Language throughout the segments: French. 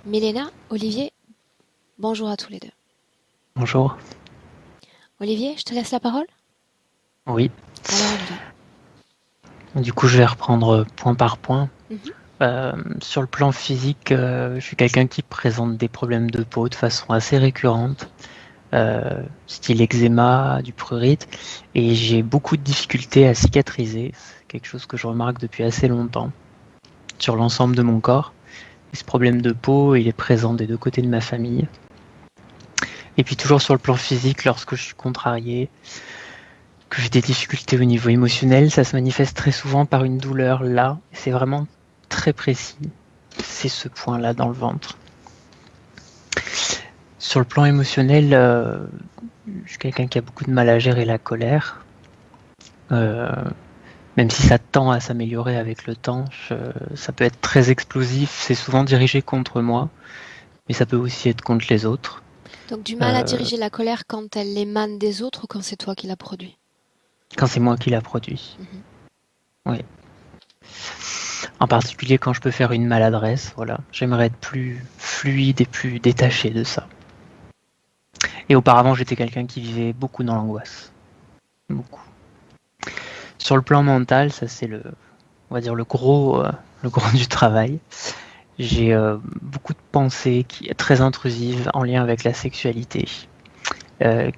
Milena, Olivier, bonjour à tous les deux. Bonjour. Olivier, je te laisse la parole. Oui. Alors on y va. Du coup, je vais reprendre point par point. Mhm. Sur le plan physique, je suis quelqu'un qui présente des problèmes de peau de façon assez récurrente, style eczéma, du prurite, et j'ai beaucoup de difficultés à cicatriser. C'est quelque chose que je remarque depuis assez longtemps sur l'ensemble de mon corps. Et ce problème de peau, il est présent des deux côtés de ma famille. Et puis toujours sur le plan physique, lorsque je suis contrarié, que j'ai des difficultés au niveau émotionnel, ça se manifeste très souvent par une douleur là. C'est vraiment très précis. C'est ce point-là dans le ventre. Sur le plan émotionnel, je suis quelqu'un qui a beaucoup de mal à gérer la colère. Euh, Même si ça tend à s'améliorer avec le temps, ça peut être très explosif. C'est souvent dirigé contre moi, mais ça peut aussi être contre les autres. Donc du mal à Euh, diriger la colère quand elle émane des autres ou quand c'est toi qui la produis. Quand c'est moi qui la produis. Mhm. Oui. En particulier quand je peux faire une maladresse, voilà. J'aimerais être plus fluide et plus détaché de ça. Et auparavant, j'étais quelqu'un qui vivait beaucoup dans l'angoisse. Beaucoup. Sur le plan mental, ça c'est on va dire le gros du travail. J'ai beaucoup de pensées très intrusives en lien avec la sexualité,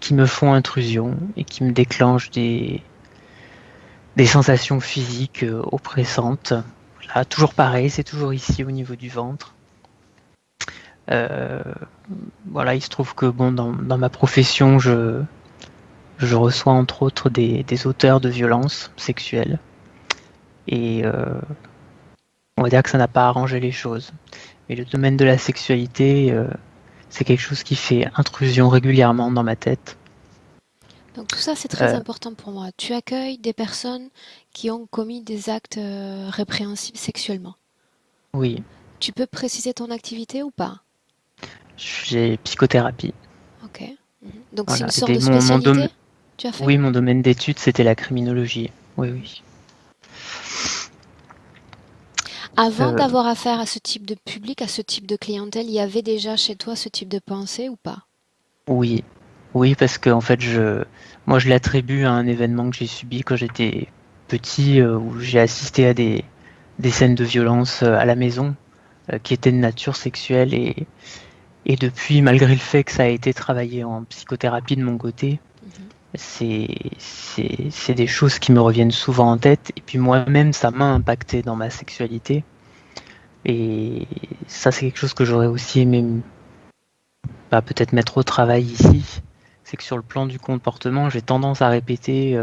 qui me font intrusion et qui me déclenchent des sensations physiques oppressantes. Là, toujours pareil, c'est toujours ici au niveau du ventre. Euh, voilà, il se trouve que bon, dans ma profession, je reçois entre autres des auteurs de violences sexuelles. Et on va dire que ça n'a pas arrangé les choses. Mais le domaine de la sexualité, c'est quelque chose qui fait intrusion régulièrement dans ma tête. Donc tout ça c'est très Euh, important pour moi. Tu accueilles des personnes qui ont commis des actes répréhensibles sexuellement. oui, Tu peux préciser ton activité ou pas? j'ai psychothérapie. Ok. Mhm. Donc c'est Voilà, une sorte c'était de spécialité tu as fait? oui, mon domaine d'études, c'était la criminologie. Oui, oui. Avant Euh, d'avoir affaire à ce type de public, à ce type de clientèle, il y avait déjà chez toi ce type de pensée ou pas? oui, oui, parce que en fait, moi, je l'attribue à un événement que j'ai subi quand j'étais petit, où j'ai assisté à des scènes de violence à la maison, qui étaient de nature sexuelle et depuis, malgré le fait que ça a été travaillé en psychothérapie de mon côté, Mhm. c'est des choses qui me reviennent souvent en tête. Et puis moi-même, ça m'a impacté dans ma sexualité. Et ça, c'est quelque chose que j'aurais aussi aimé peut-être mettre au travail ici. C'est que sur le plan du comportement, j'ai tendance à répéter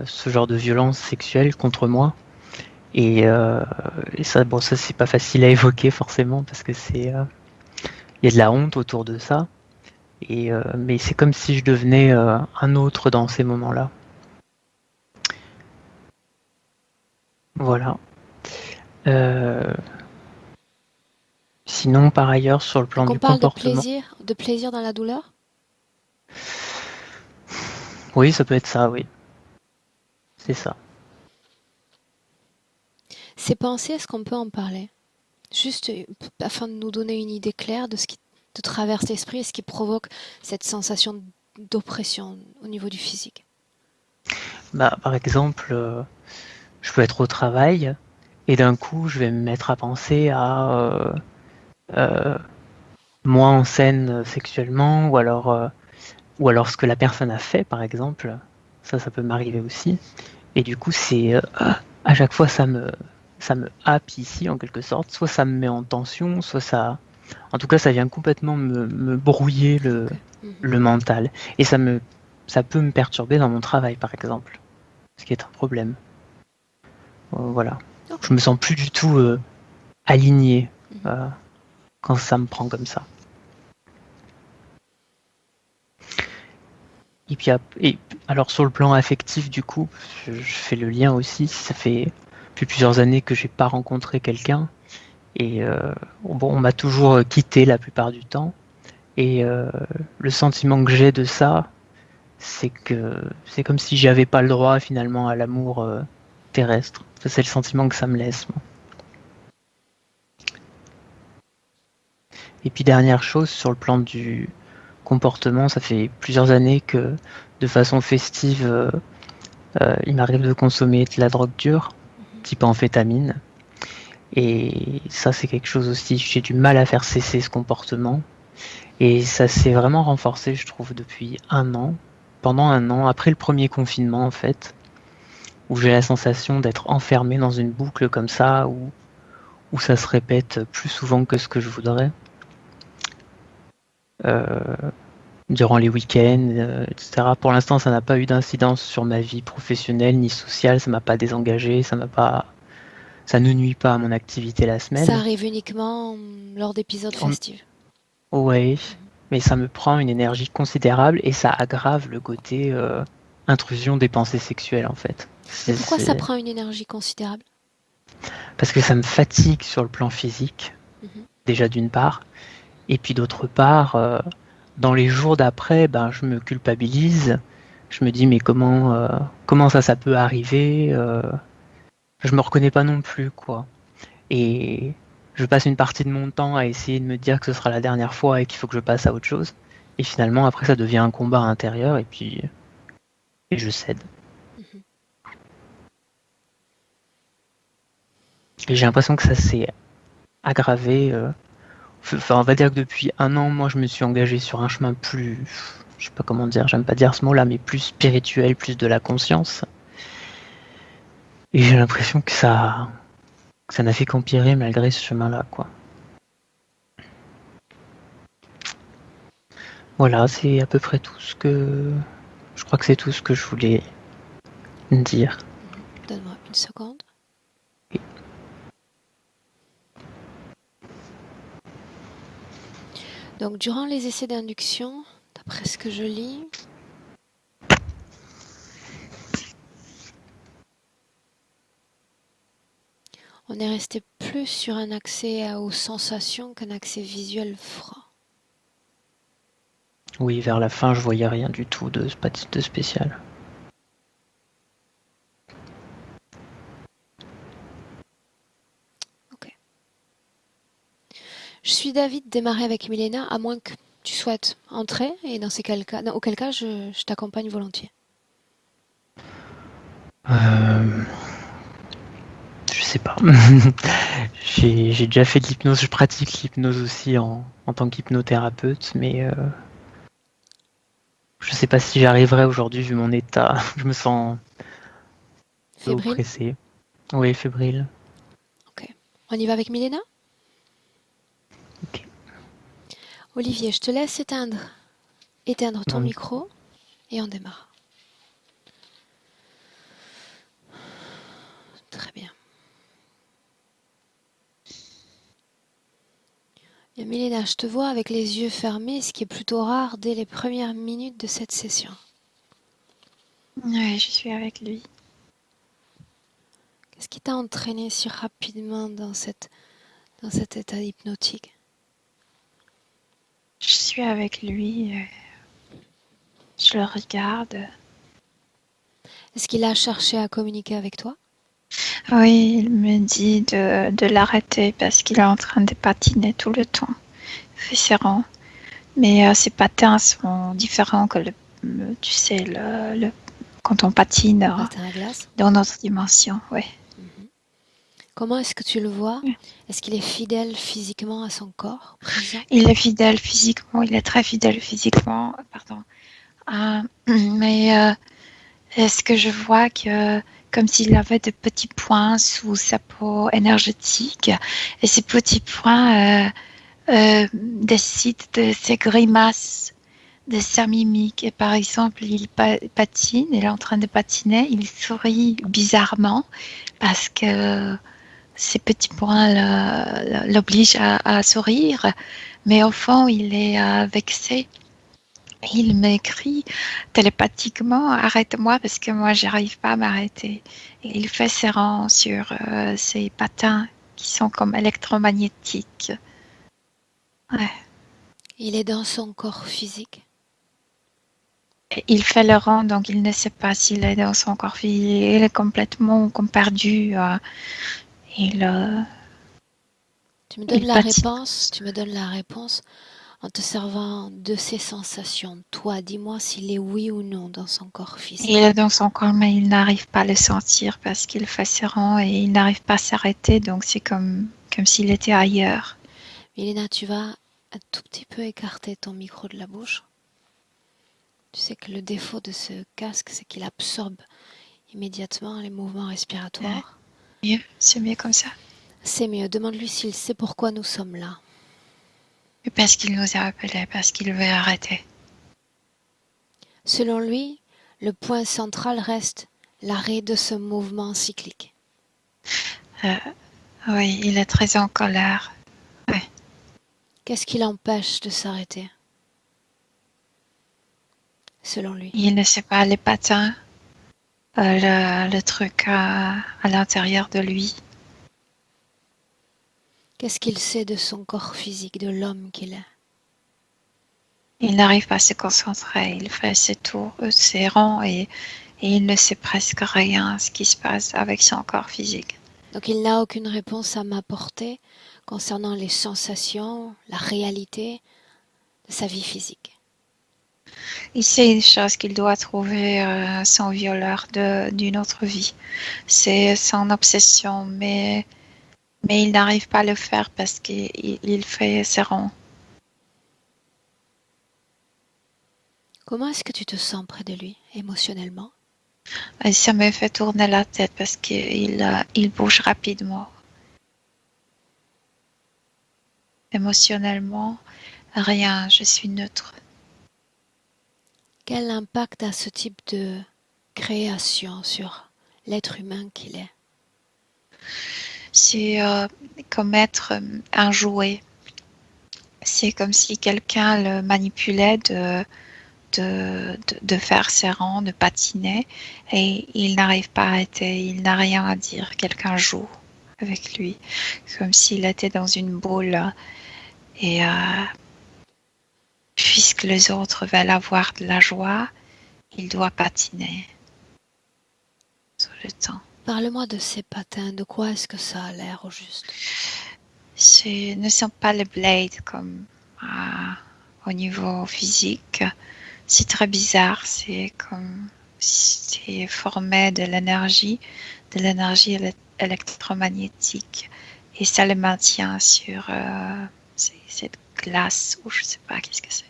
ce genre de violence sexuelle contre moi. Et ça, bon, ça c'est pas facile à évoquer forcément parce que il y a de la honte autour de ça. Mais c'est comme si je devenais un autre dans ces moments-là. Voilà. Euh, Sinon, par ailleurs, sur le plan Donc on du parle comportement, de plaisir dans la douleur? oui, ça peut être ça, oui, c'est ça. Ces pensées, est-ce qu'on peut en parler? Juste afin de nous donner une idée claire de ce qui te traverse l'esprit et ce qui provoque cette sensation d'oppression au niveau du physique. Bah, par exemple, je peux être au travail et d'un coup, je vais me mettre à penser à euh, moi en scène sexuellement ou alors ce que la personne a fait, par exemple. Ça peut m'arriver aussi. Et du coup, c'est à chaque fois, ça me happe ici en quelque sorte. Soit ça me met en tension, soit ça, en tout cas, ça vient complètement me brouiller Ok. Mhm. le mental. Et ça peut me perturber dans mon travail, par exemple, ce qui est un problème. Voilà. Ok. Je me sens plus du tout aligné Mhm. euh, quand ça me prend comme ça. Et puis, alors sur le plan affectif, du coup, je fais le lien aussi. Ça fait depuis plusieurs années que j'ai pas rencontré quelqu'un. Et bon, on m'a toujours quitté la plupart du temps. Et le sentiment que j'ai de ça, c'est que c'est comme si j'avais pas le droit finalement à l'amour terrestre. Ça, c'est le sentiment que ça me laisse. Moi. Et puis dernière chose, sur le plan du comportement, ça fait plusieurs années que de façon festive, il m'arrive de consommer de la drogue dure, type amphétamine. Et ça, c'est quelque chose aussi, j'ai du mal à faire cesser ce comportement. Et ça s'est vraiment renforcé, je trouve, depuis 1 an. Pendant 1 an, après le premier confinement, en fait, où j'ai la sensation d'être enfermé dans une boucle comme ça, où ça se répète plus souvent que ce que je voudrais. Durant les week-ends, etc. Pour l'instant, ça n'a pas eu d'incidence sur ma vie professionnelle ni sociale, ça m'a pas désengagé, ça ne nuit pas à mon activité la Ça semaine. arrive uniquement lors d'épisodes festifs. Ouais, mais ça me prend une énergie considérable et ça aggrave le côté intrusion des pensées sexuelles en fait. Et pourquoi ça prend une énergie considérable? Parce que ça me fatigue sur le plan physique, déjà d'une part, et puis d'autre part, dans les jours d'après, ben, je me culpabilise, je me dis mais comment ça peut arriver, je me reconnais pas non plus quoi. Et je passe une partie de mon temps à essayer de me dire que ce sera la dernière fois et qu'il faut que je passe à autre chose. Et finalement, après, ça devient un combat intérieur et je cède. Et j'ai l'impression que ça s'est aggravé. Enfin, on va dire que depuis 1 an, moi, je me suis engagé sur un chemin plus, je sais pas comment dire, j'aime pas dire ce mot-là, mais plus spirituel, plus de la conscience. Et j'ai l'impression que ça n'a fait qu'empirer malgré ce chemin-là, quoi. Voilà, c'est à peu près tout ce que... Je crois que c'est tout ce que je voulais dire. Donne-moi une seconde. Donc, durant les essais d'induction, d'après ce que je lis, on est resté plus sur un accès aux sensations qu'un accès visuel franc. Oui, vers la fin, je voyais rien du tout de spécial. Ok. Je suis d'avis de démarrer avec Milena, à moins que tu souhaites entrer, et auquel cas, je t'accompagne volontiers. Je sais pas. J'ai déjà fait de l'hypnose, je pratique l'hypnose aussi en tant qu'hypnothérapeute, mais je sais pas si j'arriverai aujourd'hui vu mon état. Je me sens peu Fébrile? oppressé. Oui, fébrile. Ok. On y va avec Milena? Ok. Olivier, je te laisse éteindre ton Mon micro et on démarre. Très bien. Bien, Milena, je te vois avec les yeux fermés, ce qui est plutôt rare dès les premières minutes de cette session. Oui, je suis avec lui. Qu'est-ce qui t'a entraîné si rapidement dans cet état hypnotique? Je suis avec lui. Je le regarde. Est-ce qu'il a cherché à communiquer avec toi? Oui, il me dit de l'arrêter parce qu'il est en train de patiner tout le temps. Viscérant. Mais ses patins sont différents que tu sais, quand on patine Patin à glace? dans notre dimension. Ouais. Comment est-ce que tu le vois? Est-ce qu'il est fidèle physiquement à son corps présent? Il est fidèle physiquement, il est très fidèle physiquement. Pardon. Mais est-ce que je vois que comme s'il avait de petits points sous sa peau énergétique et ces petits points décident de ses grimaces, de sa mimique. Et par exemple, il patine, il est en train de patiner, il sourit bizarrement parce que ces petits points l'obligent à sourire, mais au fond, il est vexé. Il m'écrit télépathiquement: arrête-moi parce que moi j'arrive pas à m'arrêter. Et il fait ses rangs sur ses patins qui sont comme électromagnétiques. Ouais. Il est dans son corps physique. Et il fait le rang, donc il ne sait pas s'il est dans son corps physique. Il est complètement comme perdu. Il, Tu me donnes Il la patine. réponse, tu me donnes la réponse en te servant de ses sensations. Toi, dis-moi s'il est oui ou non dans son corps Il physique. est dans son corps, mais il n'arrive pas à le sentir parce qu'il fait ses rangs et il n'arrive pas à s'arrêter, donc c'est comme s'il était ailleurs. Milena, tu vas un tout petit peu écarter ton micro de la bouche. Tu sais que le défaut de ce casque, c'est qu'il absorbe immédiatement les mouvements respiratoires. Mieux, c'est mieux comme ça. C'est mieux. Demande-lui s'il sait pourquoi nous sommes là. Et parce qu'il nous a appelés, parce qu'il veut arrêter. Selon lui, le point central reste l'arrêt de ce mouvement cyclique. Oui, il est très en colère. Qu'est-ce qui l'empêche de s'arrêter? Selon lui. Il ne sait pas les patins, le truc à l'intérieur de lui. Qu'est-ce qu'il sait de son corps physique, de l'homme qu'il est? Il n'arrive pas à se concentrer. Il fait ses tours, ses rangs et il ne sait presque rien ce qui se passe avec son corps physique. Donc il n'a aucune réponse à m'apporter concernant les sensations, la réalité de sa vie physique. Il sait une chose qu'il doit trouver son violeur d'une autre vie. C'est son obsession, mais il n'arrive pas à le faire parce qu'il fait ses rangs. Comment est-ce que tu te sens près de lui, émotionnellement? Et ça me fait tourner la tête parce qu'il bouge rapidement. Émotionnellement, rien, je suis neutre. Quel impact a ce type de création sur l'être humain qu'il est? C'est comme être un jouet. C'est comme si quelqu'un le manipulait de faire ses rangs, de patiner, et il n'arrive pas à arrêter, il n'a rien à dire. Quelqu'un joue avec lui, comme s'il était dans une boule, et puisque les autres veulent avoir de la joie, il doit patiner sur le temps. Parle-moi de ces patins, de quoi est-ce que ça a l'air au juste? Ce ne sont pas les blades comme au niveau physique. C'est très bizarre, c'est formé de l'énergie électromagnétique et ça le maintient sur cette glace ou je sais pas qu'est-ce que c'est.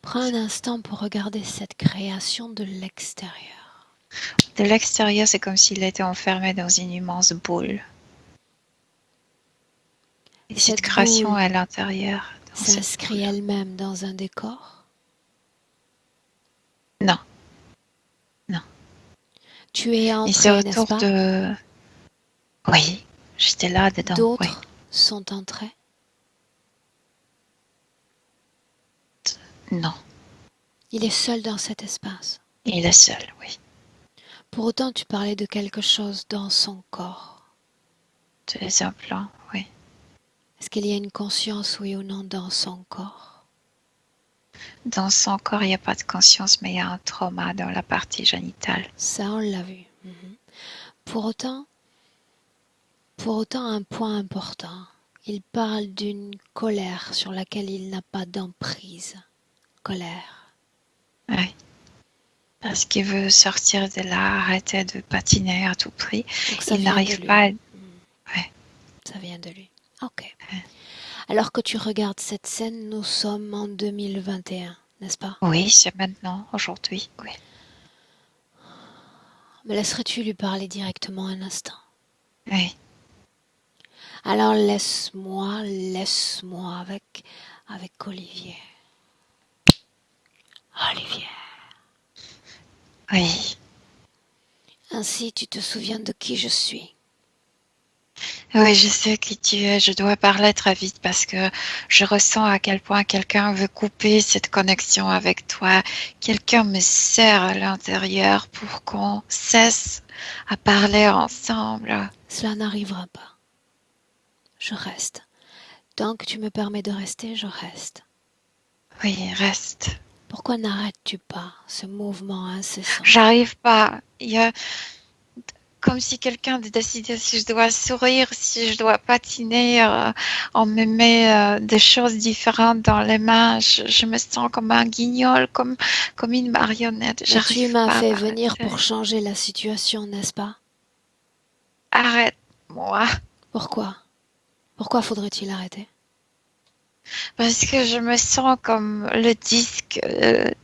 Prends un instant pour regarder cette création de l'extérieur. De l'extérieur, c'est comme s'il était enfermé dans une immense boule. Et cette création boule à l'intérieur. s'inscrit elle-même dans un décor? Non. Tu es Et entré, c'est n'est-ce autour pas? de... Oui, j'étais là dedans. D'autres Oui. sont entrés? Non, Il est seul dans cet espace. il est seul, oui. Pour autant, tu parlais de quelque chose dans son corps. Des implants, oui. Est-ce qu'il y a une conscience, oui ou non, dans son corps? Dans son corps, il n'y a pas de conscience, mais il y a un trauma dans la partie génitale. Ça, on l'a vu. Pour autant, un point important. Il parle d'une colère sur laquelle il n'a pas d'emprise. Colère. Oui. Parce qu'il veut sortir de là, arrêter de patiner à tout prix. Donc ça Il vient de n'arrive lui. pas. Ouais. Ça vient de lui. Ok. Alors que tu regardes cette scène, nous sommes en 2021, n'est-ce pas? Oui, c'est maintenant, aujourd'hui. Oui. Me laisserais-tu lui parler directement un instant? Oui. Alors laisse-moi avec Olivier. Olivier. Oui. Ainsi tu te souviens de qui je suis. Oui, je sais qui tu es. Je dois parler très vite parce que je ressens à quel point quelqu'un veut couper cette connexion avec toi. Quelqu'un me serre à l'intérieur pour qu'on cesse à parler ensemble. Cela n'arrivera pas. Je reste. Tant que tu me permets de rester, je reste. Oui, reste. Pourquoi n'arrêtes-tu pas ce mouvement incessant? J'arrive pas. comme si quelqu'un décidait si je dois sourire, si je dois patiner. On me met des choses différentes dans les mains. Je me sens comme un guignol, comme une marionnette. Mais tu J'arrive m'as pas à fait venir m'arrêter. pour changer la situation, n'est-ce pas? Arrête-moi. Pourquoi? Pourquoi faudrait-il arrêter? Parce que je me sens comme le disque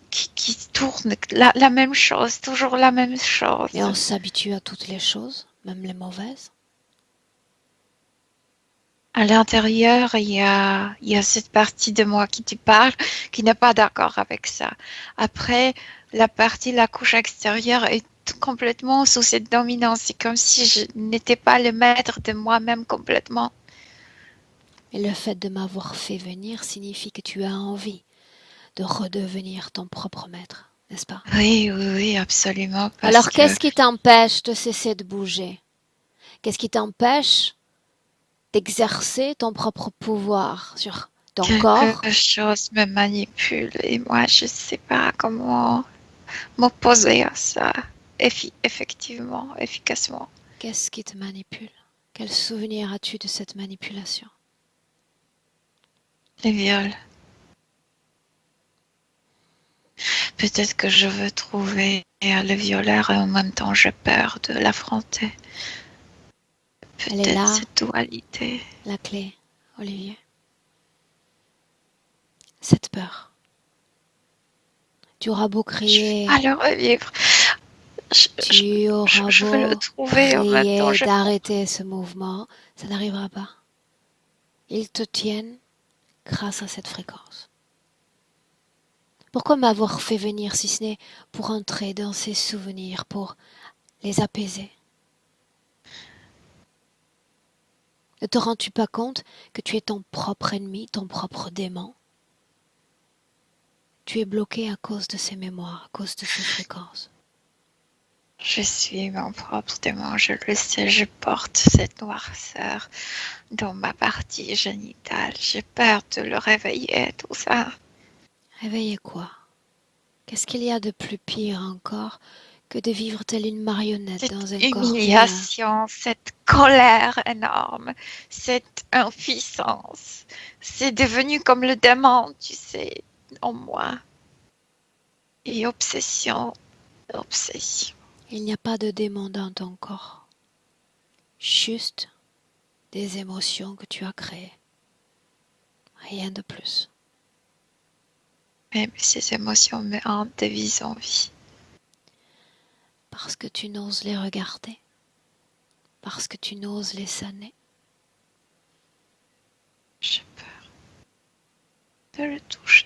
qui tourne, la même chose, toujours la même chose. Mais on s'habitue à toutes les choses, même les mauvaises. À l'intérieur, il y a cette partie de moi qui te parle, qui n'est pas d'accord avec ça. Après, la couche extérieure est complètement sous cette dominance. C'est comme si je n'étais pas le maître de moi-même complètement. Et le fait de m'avoir fait venir signifie que tu as envie de redevenir ton propre maître, n'est-ce pas? Oui, oui, oui, absolument, parce Alors que qu'est-ce qui t'empêche de cesser de bouger? Qu'est-ce qui t'empêche d'exercer ton propre pouvoir sur ton quelque corps? chose me manipule et moi, je ne sais pas comment m'opposer à ça, effectivement, efficacement. Qu'est-ce qui te manipule? Quel souvenir as-tu de cette manipulation? Les viols. Peut-être que je veux trouver le violeur et en même temps j'ai peur de l'affronter. Elle est Peut-être là, cette dualité. la clé, Olivier. Cette peur. Tu auras beau Je veux crier, pas le revivre. tu auras Je veux le beau trouver en même temps. prier d'arrêter ce mouvement, ça n'arrivera pas. Ils te tiennent grâce à cette fréquence. Pourquoi m'avoir fait venir si ce n'est pour entrer dans ces souvenirs, pour les apaiser? Ne te rends-tu pas compte que tu es ton propre ennemi, ton propre démon? Tu es bloqué à cause de ces mémoires, à cause de ces fréquences. Je suis mon propre démon, je le sais, je porte cette noirceur dans ma partie génitale. J'ai peur de le réveiller, tout ça. Réveiller quoi? Qu'est-ce qu'il y a de plus pire encore que de vivre telle une marionnette Cette dans un corps humain? humiliation, cette colère énorme, cette impuissance. C'est devenu comme le démon, tu sais, en moi. Et obsession, obsession. Il n'y a pas de démon dans ton corps, juste des émotions que tu as créées. Rien de plus. Même ces émotions me hantent de vie en vie. Parce que tu n'oses les regarder, parce que tu n'oses les saner. J'ai peur de le toucher.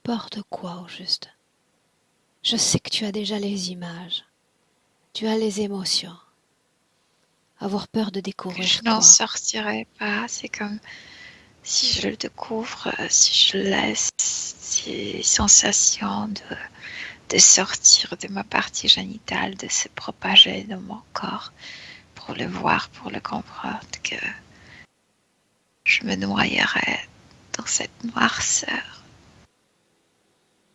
Peur de quoi au juste? Je sais que tu as déjà les images, tu as les émotions. Avoir peur de Que je découvrir n'en quoi? sortirai pas. C'est comme si je le découvre, si je laisse ces sensations de sortir de ma partie génitale, de se propager dans mon corps, pour le voir, pour le comprendre, que je me noyerai dans cette noirceur.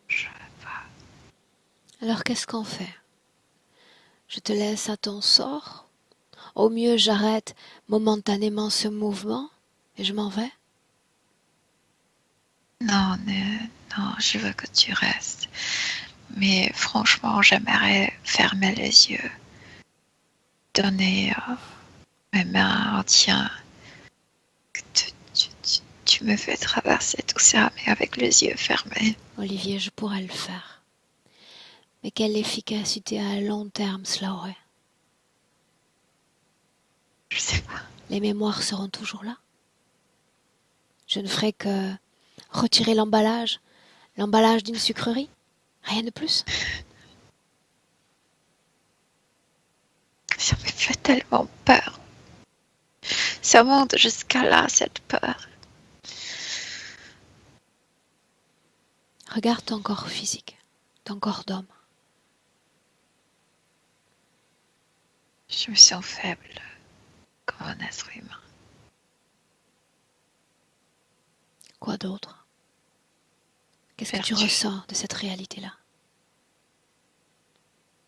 Je veux pas. Alors qu'est-ce qu'on fait? Je te laisse à ton sort? Au mieux j'arrête momentanément ce mouvement et je m'en vais? Non, non, je veux que tu restes. Mais franchement, j'aimerais fermer les yeux, donner mes mains entières. Tu me fais traverser tout ça, mais avec les yeux fermés. Olivier, je pourrais le faire. Mais quelle efficacité à long terme cela aurait? Je sais pas. Les mémoires seront toujours là. Je ne ferai que retirer l'emballage d'une sucrerie. Rien de plus. Ça me fait tellement peur. Ça monte jusqu'à là, cette peur. Regarde ton corps physique, ton corps d'homme. Je me sens faible, comme un être humain. Quoi d'autre? Qu'est-ce que tu Perdu. ressens de cette réalité-là?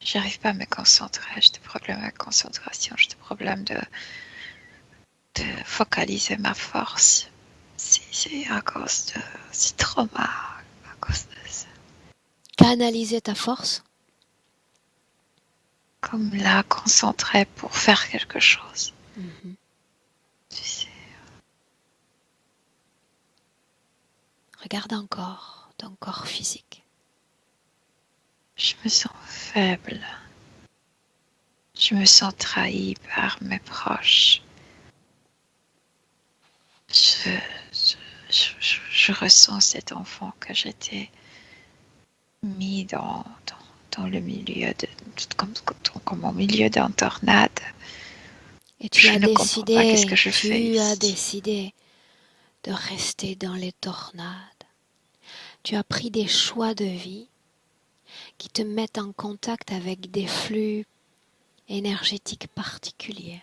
J'arrive pas à me concentrer. J'ai des problèmes de concentration. J'ai des problèmes de focaliser ma force. C'est à cause de... C'est trauma à cause de ça. Canaliser ta force. Comme la concentrer pour faire quelque chose. Mhm. Tu sais. Regarde encore ton corps physique. Je me sens faible. Je me sens trahie par mes proches. Je ressens cet enfant que j'étais mis dans le milieu comme au milieu d'un tornade. Et Je ne comprends pas qu'est-ce que je fais tu as ici. décidé de rester dans les tornades. Tu as pris des choix de vie qui te mettent en contact avec des flux énergétiques particuliers.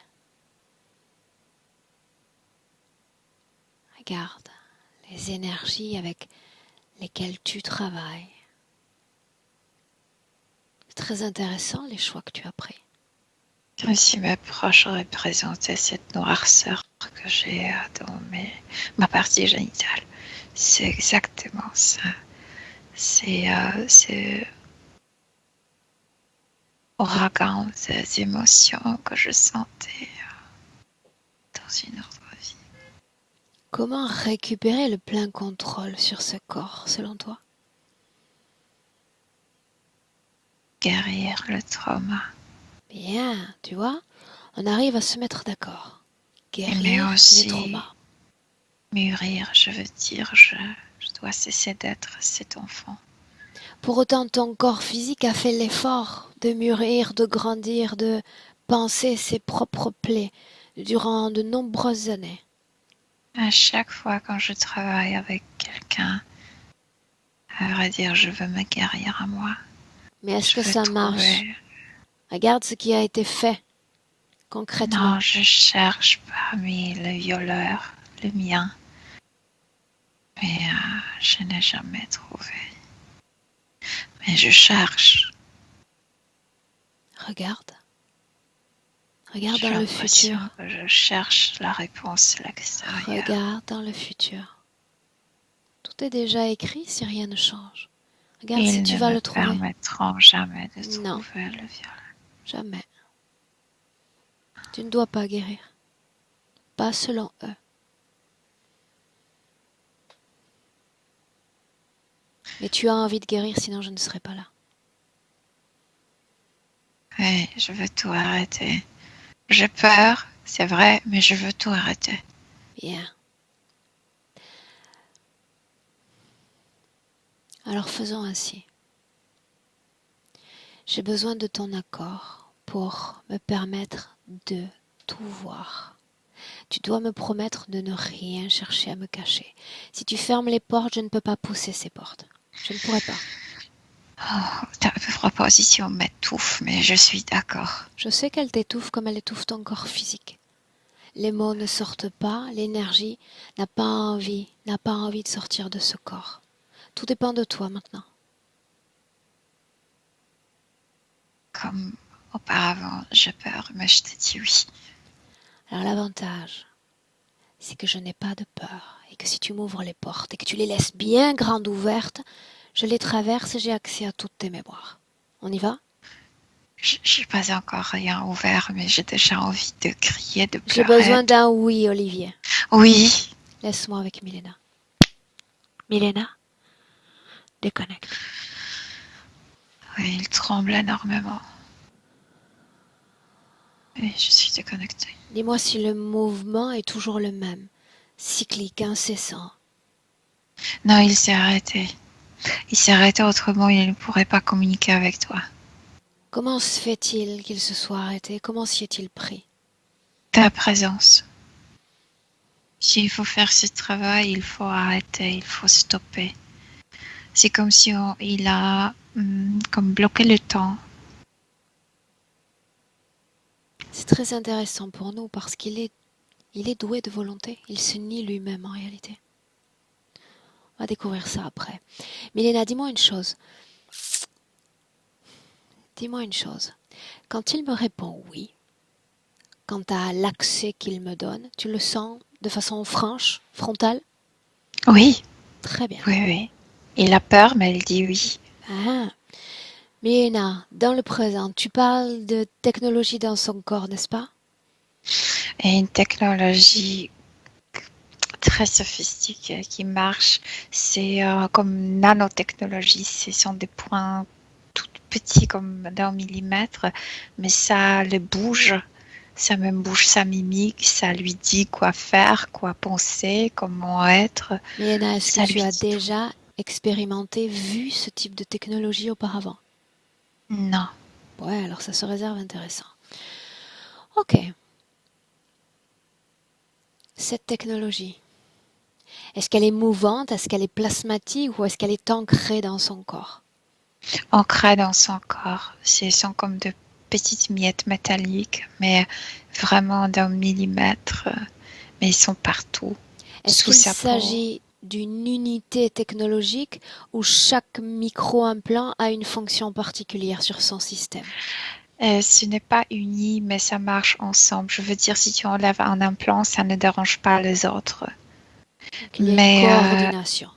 Regarde les énergies avec lesquelles tu travailles. C'est très intéressant les choix que tu as pris. Comme si mes proches représentaient cette noirceur que j'ai dans ma partie génitale. C'est exactement ça. C'est ouragan des émotions que je sentais dans une autre vie. Comment récupérer le plein contrôle sur ce corps, selon toi? Guérir le trauma. Bien, tu vois, on arrive à se mettre d'accord. Mais Guérir les aussi traumas. mûrir, je veux dire, je dois cesser d'être cet enfant. Pour autant, ton corps physique a fait l'effort de mûrir, de grandir, de penser ses propres plaies durant de nombreuses années. À chaque fois quand je travaille avec quelqu'un, à vrai dire, je veux me guérir à moi. Mais est-ce Je que veux ça marche? trouver... Regarde ce qui a été fait concrètement. Non, je cherche parmi les violeurs le mien. Mais je n'ai jamais trouvé. Mais je cherche. Regarde. Regarde J'ai dans le l'impression futur. que je cherche la réponse à l'extérieur. Regarde dans le futur. Tout est déjà écrit si rien ne change. Regarde si Ils tu ne vas me le trouver. permettront jamais de Non. trouver le viol. Jamais. Tu ne dois pas guérir. Pas selon eux. Mais tu as envie de guérir, sinon je ne serais pas là. Oui, je veux tout arrêter. J'ai peur, c'est vrai, mais je veux tout arrêter. Bien. Alors faisons ainsi. J'ai besoin de ton accord pour me permettre de tout voir. Tu dois me promettre de ne rien chercher à me cacher. Si tu fermes les portes, je ne peux pas pousser ces portes. Je ne pourrai pas. Oh, ta proposition m'étouffe, mais je suis d'accord. Je sais qu'elle t'étouffe comme elle étouffe ton corps physique. Les mots ne sortent pas, l'énergie n'a pas envie de sortir de ce corps. Tout dépend de toi maintenant. Comme auparavant, j'ai peur, mais je te dis oui. Alors l'avantage, c'est que je n'ai pas de peur et que si tu m'ouvres les portes et que tu les laisses bien grandes ouvertes, je les traverse et j'ai accès à toutes tes mémoires. On y va? J'ai pas encore rien ouvert, mais j'ai déjà envie de crier, de pleurer. J'ai besoin d'un oui, Olivier. Oui. Laisse-moi avec Milena. Milena, déconnecte. Oui, il tremble énormément. Oui, je suis déconnectée. Dis-moi si le mouvement est toujours le même, cyclique, incessant. Non, il s'est arrêté. Il s'est arrêté, autrement il ne pourrait pas communiquer avec toi. Comment se fait-il qu'il se soit arrêté? Comment s'y est-il pris? Ta présence. S'il faut faire ce travail, il faut arrêter, il faut stopper. C'est comme si il a comme bloqué le temps. C'est très intéressant pour nous parce qu'il est doué de volonté. Il se nie lui-même en réalité. On va découvrir ça après. Milena, dis-moi une chose. Dis-moi une chose. Quand il me répond oui, quant à l'accès qu'il me donne, tu le sens de façon franche, frontale? Oui, Très bien. oui, oui. Il a peur, mais il dit oui. Ah, Milena, dans le présent, tu parles de technologie dans son corps, n'est-ce pas? Et une technologie très sophistiquée qui marche, c'est comme nanotechnologie. Ce sont des points tout petits comme d'un millimètre, mais ça le bouge. Ça même bouge sa mimique, ça lui dit quoi faire, quoi penser, comment être. Milena, est-ce que Ça tu lui as dit tout. déjà expérimenté, vu ce type de technologie auparavant? Non. Ouais, alors ça se réserve intéressant. Ok. Cette technologie, est-ce qu'elle est mouvante, est-ce qu'elle est plasmatique ou est-ce qu'elle est ancrée dans son corps? Ancrés dans son corps. Ce sont comme de petites miettes métalliques, mais vraiment d'un millimètre. Mais ils sont partout, Est-ce sous qu'il sa peau. s'agit d'une unité technologique où chaque micro-implant a une fonction particulière sur son système? Ce n'est pas uni, mais ça marche ensemble. Je veux dire, si tu enlèves un implant, ça ne dérange pas les autres. Donc il y a une Mais coordination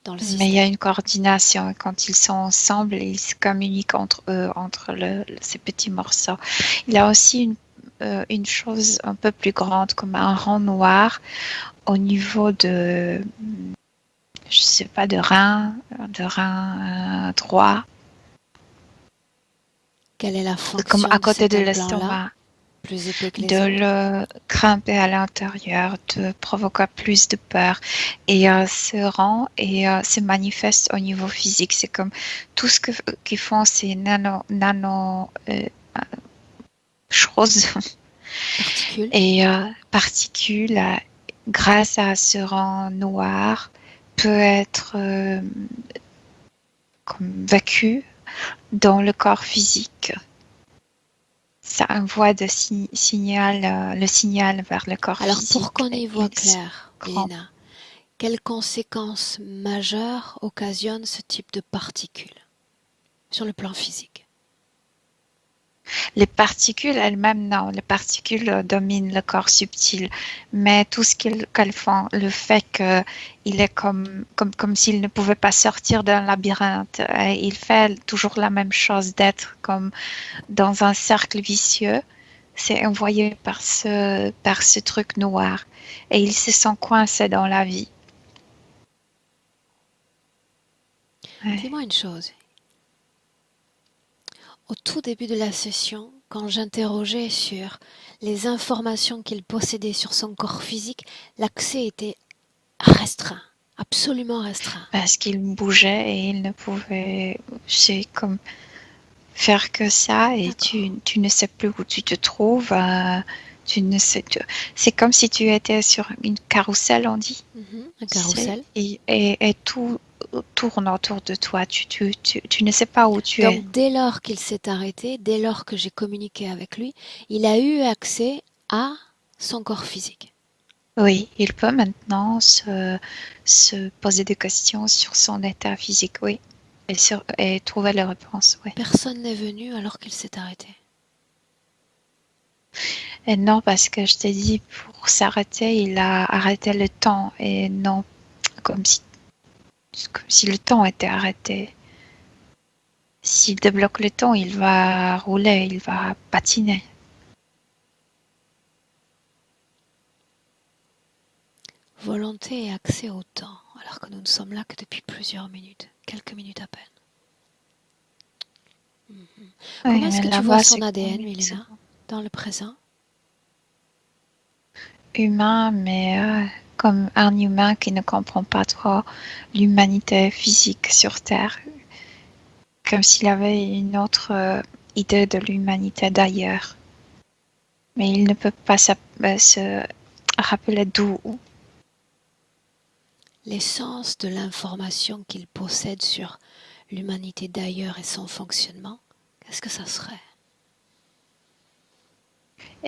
dans le Mais il y système. a une coordination. Quand ils sont ensemble, ils se communiquent entre eux, entre ces petits morceaux. Il y a aussi une chose un peu plus grande, comme un rond noir au niveau je sais pas, de rein droit, Quelle est la comme fonction à de côté cet de implant-là, l'estomac, plus épais que de les autres? le grimper à l'intérieur, de provoquer plus de peur. Et ce rend et se manifeste au niveau physique. C'est comme tout ce qu'ils font, c'est nano choses Particules? et particules, grâce à ce rang noir, peut être comme vécu dans le corps physique. Ça envoie le signal vers le corps Alors pour physique qu'on et y voit il se clair, crampe. Milena, quelles conséquences majeures occasionnent ce type de particules sur le plan physique? Les particules elles-mêmes, non, les particules dominent le corps subtil, mais tout ce qu'elles font, le fait qu'il est comme s'il ne pouvait pas sortir d'un labyrinthe, il fait toujours la même chose, d'être comme dans un cercle vicieux, c'est envoyé par ce truc noir, et il se sent coincé dans la vie. Ouais. Dis-moi une chose. Au tout début de la session, quand j'interrogeais sur les informations qu'il possédait sur son corps physique, l'accès était restreint, absolument restreint. Parce qu'il bougeait et il ne pouvait, c'est comme faire que ça et D'accord. tu ne sais plus où tu te trouves. Tu ne sais, c'est comme si tu étais sur une carrousel, on dit. Un carrousel. Et tout tourne autour de toi. Tu ne sais pas où tu es. Donc dès lors qu'il s'est arrêté, dès lors que j'ai communiqué avec lui, il a eu accès à son corps physique. Oui, il peut maintenant se poser des questions sur son état physique, oui. Et trouver les réponses, oui. Personne n'est venu alors qu'il s'est arrêté. Et non, parce que je t'ai dit, pour s'arrêter, il a arrêté le temps et non comme si le temps était arrêté. S'il débloque le temps, il va rouler, il va patiner. Volonté et accès au temps, alors que nous ne sommes là que depuis plusieurs minutes, quelques minutes à peine. Oui, Comment est-ce mais que tu vois là-bas, son c'est ADN, comme une Milena, seconde. dans le présent? Humain, mais comme un humain qui ne comprend pas trop l'humanité physique sur Terre. Comme s'il avait une autre idée de l'humanité d'ailleurs. Mais il ne peut pas se rappeler d'où. L'essence de l'information qu'il possède sur l'humanité d'ailleurs et son fonctionnement, qu'est-ce que ça serait?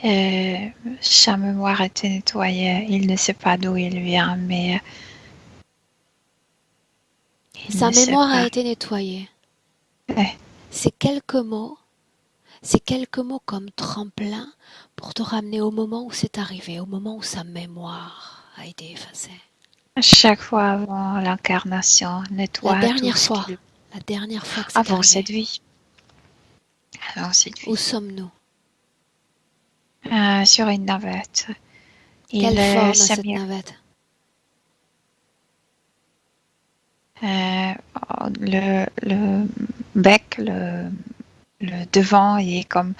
Et sa mémoire a été nettoyée. Il ne sait pas d'où il vient, mais il Sa ne sait mémoire a pas. été nettoyée. Ouais. Ces quelques mots Ces quelques mots comme tremplin pour te ramener au moment où c'est arrivé, au moment où sa mémoire a été effacée. Chaque fois avant l'incarnation, nettoie tout ce qui... La dernière fois que c'est Avant arrivé. cette vie. Avant cette Où vie. sommes-nous? Sur une navette. Quelle forme a cette navette? Le bec, le devant est comme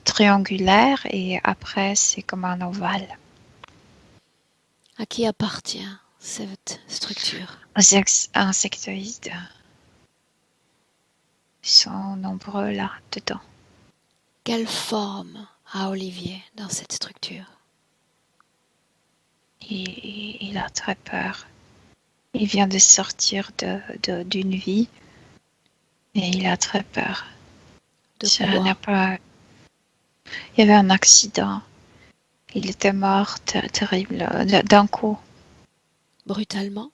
triangulaire et après c'est comme un ovale. À qui appartient cette structure? Aux insectoïdes. Ils sont nombreux là-dedans. Quelle forme a Olivier dans cette structure? Il a très peur. Il vient de sortir d'une vie et il a très peur. De quoi? Il y avait un accident. Il était mort terrible d'un coup. Brutalement?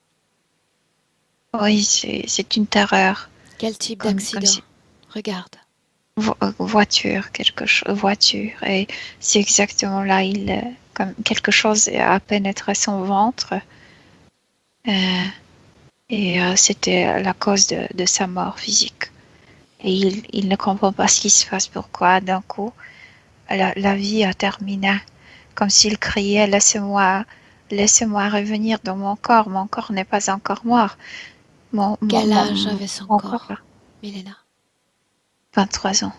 Oui, c'est une terreur. Quel type Comme d'accident? si... Regarde. Voiture, voiture. Et c'est exactement là, comme quelque chose a pénétré son ventre. C'était la cause de sa mort physique. Et il ne comprend pas ce qui se passe, pourquoi d'un coup, la vie a terminé. Comme s'il criait, laissez-moi revenir dans mon corps n'est pas encore mort. Quel âge avait son mon corps, Milena? 23 ans.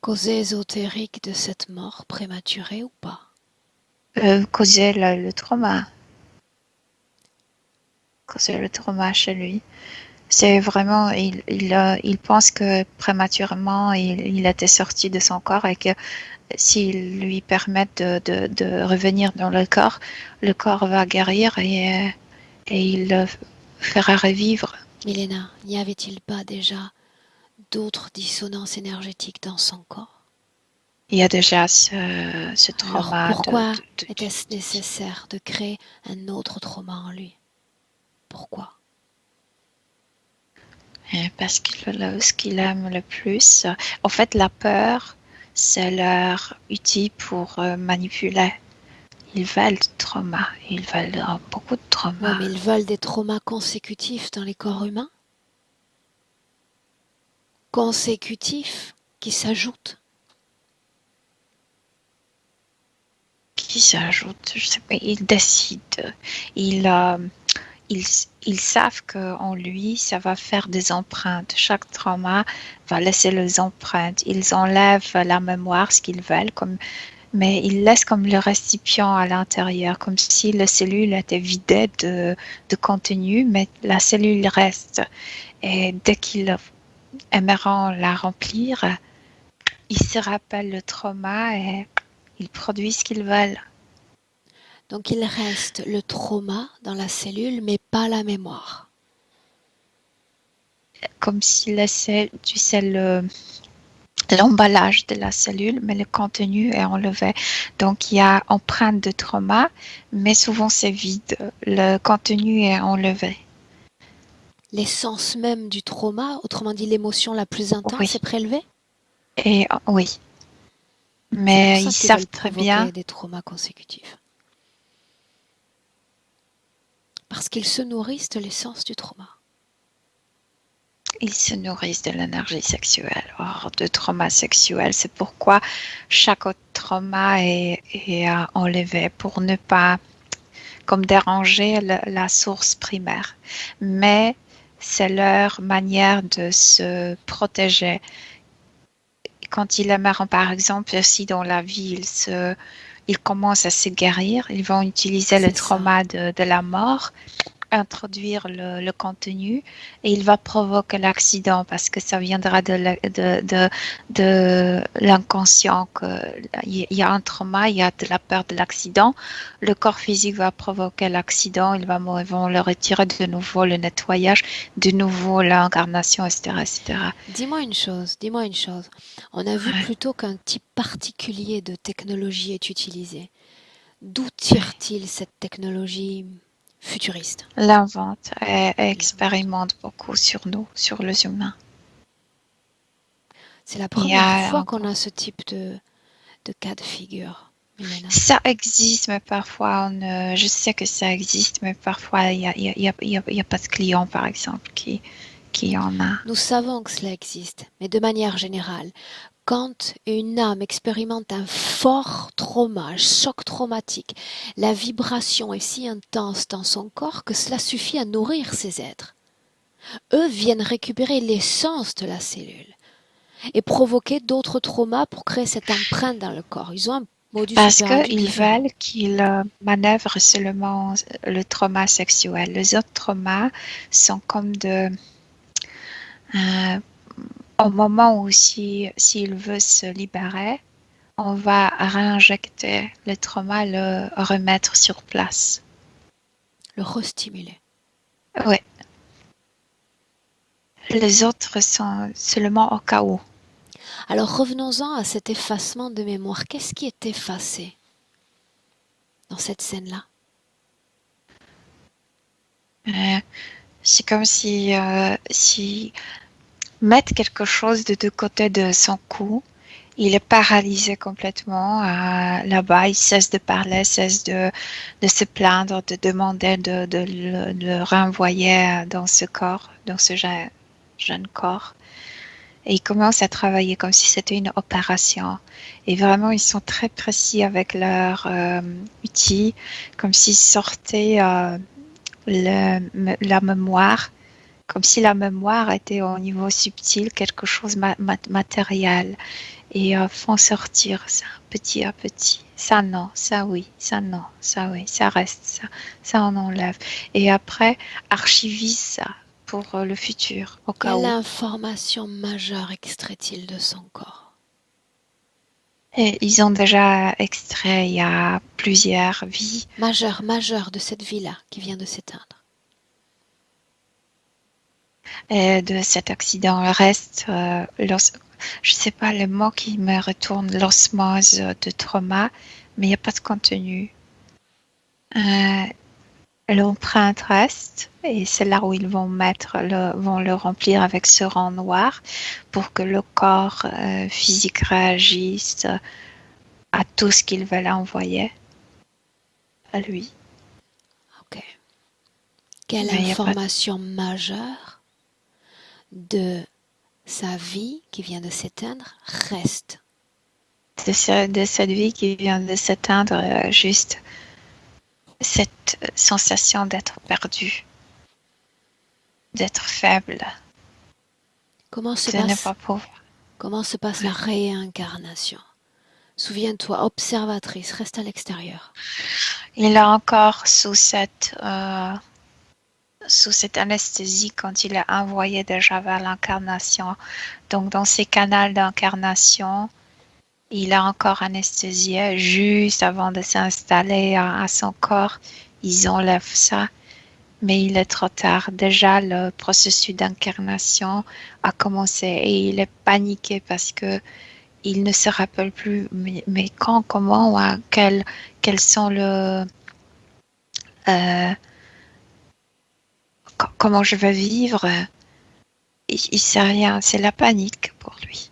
Cause ésotérique de cette mort prématurée ou pas? Causait le trauma. Causait le trauma chez lui. C'est vraiment, il pense que prématurément, il était sorti de son corps et que s'il lui permettent de revenir dans le corps va guérir et il le fera revivre. Milena, n'y avait-il pas déjà d'autres dissonances énergétiques dans son corps? Il y a déjà ce trauma. Alors pourquoi était-ce nécessaire de créer un autre trauma en lui? Pourquoi? Parce ce qu'il aime le plus. En fait, la peur, c'est leur outil pour manipuler. Ils veulent du trauma. Ils veulent beaucoup de trauma. Ouais, mais ils veulent des traumas consécutifs dans les corps humains? Consécutifs qui s'ajoutent? Qui s'ajoutent, je sais pas, ils décident. Ils savent qu'en lui, ça va faire des empreintes. Chaque trauma va laisser les empreintes. Ils enlèvent la mémoire, ce qu'ils veulent, mais ils laissent comme le récipient à l'intérieur, comme si la cellule était vidée de contenu, mais la cellule reste. Et dès qu'ils aimeront la remplir, ils se rappellent le trauma et ils produisent ce qu'ils veulent. Donc il reste le trauma dans la cellule, mais pas la mémoire. Comme s'il laissait, tu sais, l'emballage de la cellule, mais le contenu est enlevé. Donc, il y a empreinte de trauma, mais souvent c'est vide. Le contenu est enlevé. L'essence même du trauma, autrement dit l'émotion la plus intense, Oui. est prélevée? Et oui. Mais ils savent très bien. Des traumas consécutifs. Parce qu'ils se nourrissent de l'essence du trauma. Ils se nourrissent de l'énergie sexuelle, de trauma sexuel. C'est pourquoi chaque autre trauma est enlevé pour ne pas comme déranger la source primaire. Mais c'est leur manière de se protéger. Quand ils aimeront, par exemple, si dans la vie, ils commencent à se guérir, ils vont utiliser le trauma de la mort, introduire le contenu et il va provoquer l'accident parce que ça viendra de l'inconscient. Il y a un trauma, il y a de la peur de l'accident. Le corps physique va provoquer l'accident, ils vont le retirer de nouveau, le nettoyage, de nouveau l'incarnation, etc., etc. Dis-moi une chose. On a vu plutôt qu'un type particulier de technologie est utilisé. D'où tire-t-il cette technologie futuriste? L'invente et expérimente beaucoup sur nous, sur les humains. C'est la Il y première a fois qu'on encore- a ce type de cas de figure, Milena. Ça existe, mais parfois, je sais que ça existe, mais parfois, il y a pas de clients, par exemple, qui en a. Nous savons que cela existe, mais de manière générale, quand une âme expérimente un fort trauma, un choc traumatique, la vibration est si intense dans son corps que cela suffit à nourrir ces êtres. Eux viennent récupérer l'essence de la cellule et provoquer d'autres traumas pour créer cette empreinte dans le corps. Ils ont un modus Parce operandi qu'ils différent. veulent qu'ils manœuvrent seulement le trauma sexuel. Les autres traumas sont comme euh, au moment où s'il veut se libérer, on va réinjecter le trauma, le remettre sur place. Le restimuler. Oui. Les autres sont seulement au cas où. Alors revenons-en à cet effacement de mémoire. Qu'est-ce qui est effacé dans cette scène-là? C'est comme si mettre quelque chose de deux côtés de son cou. Il est paralysé complètement. Là-bas, il cesse de parler, cesse de se plaindre, de demander de le renvoyer dans ce corps, dans ce jeune corps. Et ils commencent à travailler comme si c'était une opération. Et vraiment, ils sont très précis avec leurs outils, comme s'ils sortaient la mémoire, comme si la mémoire était au niveau subtil, quelque chose matériel. Et font sortir ça petit à petit. Ça non, ça oui, ça non, ça oui, ça reste, ça on enlève. Et après, archivise ça pour le futur, au cas Quelle où. information majeure extrait-il de son corps? Et ils ont déjà extrait il y a plusieurs vies. Majeure de cette vie-là qui vient de s'éteindre. De cet accident. Le reste, je sais pas le mot qui me retourne, l'osmose de trauma, mais il n'y a pas de contenu. L'empreinte reste et c'est là où ils vont vont le remplir avec ce rang noir pour que le corps physique réagisse à tout ce qu'ils veulent envoyer à lui. Ok. Quelle Mais information majeure de sa vie qui vient de s'éteindre reste? de cette vie qui vient de s'éteindre, juste cette sensation d'être perdu, d'être faible, Comment se de ne passe, pas pouvoir. comment se passe la réincarnation? Souviens-toi, observatrice, reste à l'extérieur. Il est encore sous cette anesthésie quand il est envoyé déjà vers l'incarnation. Donc dans ces canaux d'incarnation, il est encore anesthésié juste avant de s'installer à son corps. Ils enlèvent ça, mais il est trop tard. Déjà, le processus d'incarnation a commencé et il est paniqué parce que il ne se rappelle plus. Mais quand, comment, quels sont comment je vais vivre? Il sait rien. C'est la panique pour lui.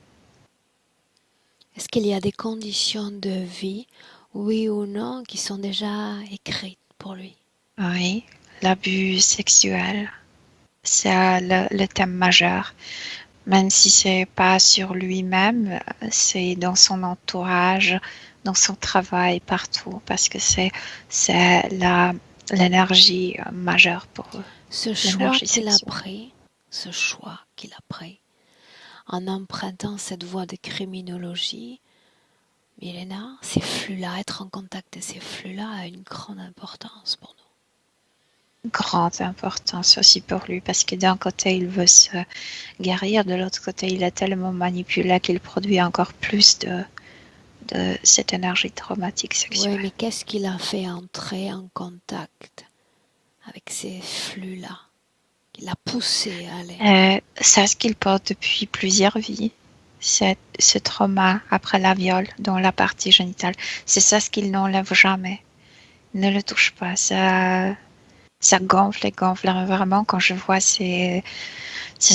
Est-ce qu'il y a des conditions de vie, oui ou non, qui sont déjà écrites pour lui? Oui, l'abus sexuel, c'est le thème majeur. Même si c'est pas sur lui-même, c'est dans son entourage, dans son travail, partout, parce que c'est l'énergie majeure pour eux. Ce choix qu'il a pris, en empruntant cette voie de criminologie, Milena, ces flux-là, être en contact de ces flux-là a une grande importance pour nous. Grande importance aussi pour lui, parce que d'un côté, il veut se guérir, de l'autre côté, il est tellement manipulé qu'il produit encore plus de cette énergie traumatique sexuelle. Oui, mais qu'est-ce qu'il a fait entrer en contact avec ces flux-là? Il a poussé à aller. C'est ce qu'il porte depuis plusieurs vies. Ce trauma après la viol dans la partie génitale. C'est ça ce qu'il n'enlève jamais. Il ne le touche pas. Ça gonfle et gonfle. Vraiment, quand je vois ces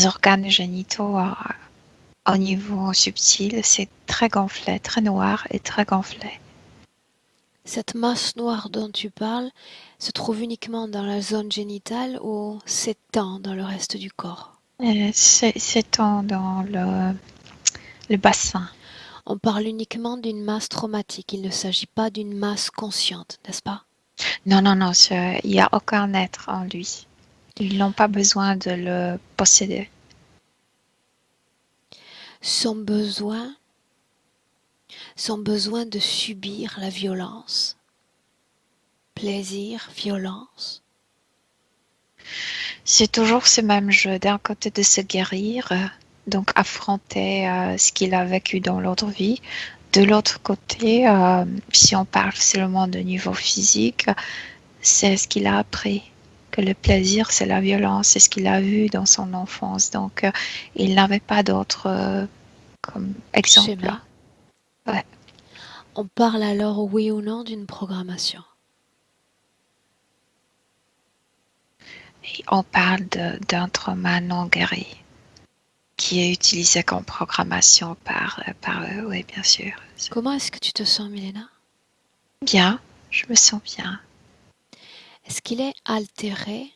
organes génitaux au niveau subtil, c'est très gonflé, très noir et très gonflé. Cette masse noire dont tu parles se trouve uniquement dans la zone génitale ou s'étend dans le reste du corps? C'est dans le bassin. On parle uniquement d'une masse traumatique, il ne s'agit pas d'une masse consciente, n'est-ce pas? Non, il n'y a aucun être en lui. Ils n'ont pas besoin de le posséder. Son besoin, son besoin de subir la violence. Plaisir, violence. C'est toujours ce même jeu. D'un côté de se guérir, donc affronter ce qu'il a vécu dans l'autre vie. De l'autre côté, si on parle seulement de niveau physique, c'est ce qu'il a appris. Que le plaisir, c'est la violence, c'est ce qu'il a vu dans son enfance. Donc, il n'avait pas d'autre comme exemple. Schéma. Ouais. On parle alors, oui ou non, d'une programmation. Et on parle d'un trauma non guéri qui est utilisé comme programmation par eux, oui, bien sûr. Comment est-ce que tu te sens, Milena? Bien, je me sens bien. Est-ce qu'il est altéré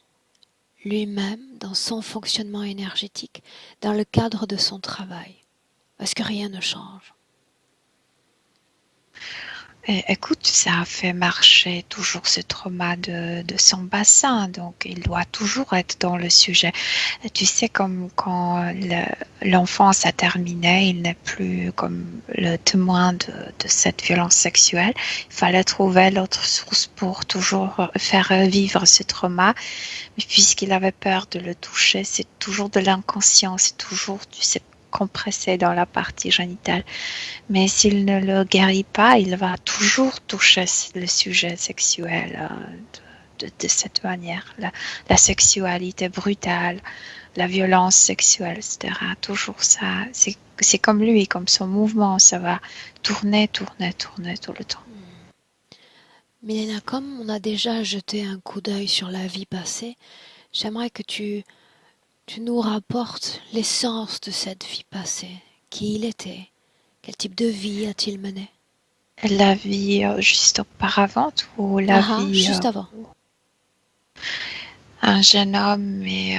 lui-même dans son fonctionnement énergétique, dans le cadre de son travail? Est-ce que rien ne change? Et, écoute, ça a fait marcher toujours ce trauma de son bassin, donc il doit toujours être dans le sujet. Et tu sais, comme quand l'enfance a terminé, il n'est plus comme le témoin de cette violence sexuelle. Il fallait trouver l'autre source pour toujours faire vivre ce trauma. Mais puisqu'il avait peur de le toucher, c'est toujours de l'inconscient, c'est toujours, tu sais, compressé dans la partie génitale. Mais s'il ne le guérit pas, il va toujours toucher le sujet sexuel de cette manière. La sexualité brutale, la violence sexuelle, etc. Toujours ça. C'est comme lui, comme son mouvement, ça va tourner tout le temps. Milena, comme on a déjà jeté un coup d'œil sur la vie passée, j'aimerais que tu nous rapportes l'essence de cette vie passée. Qui il était? Quel type de vie a-t-il mené? La vie juste auparavant ou la vie juste avant. Un jeune homme, mais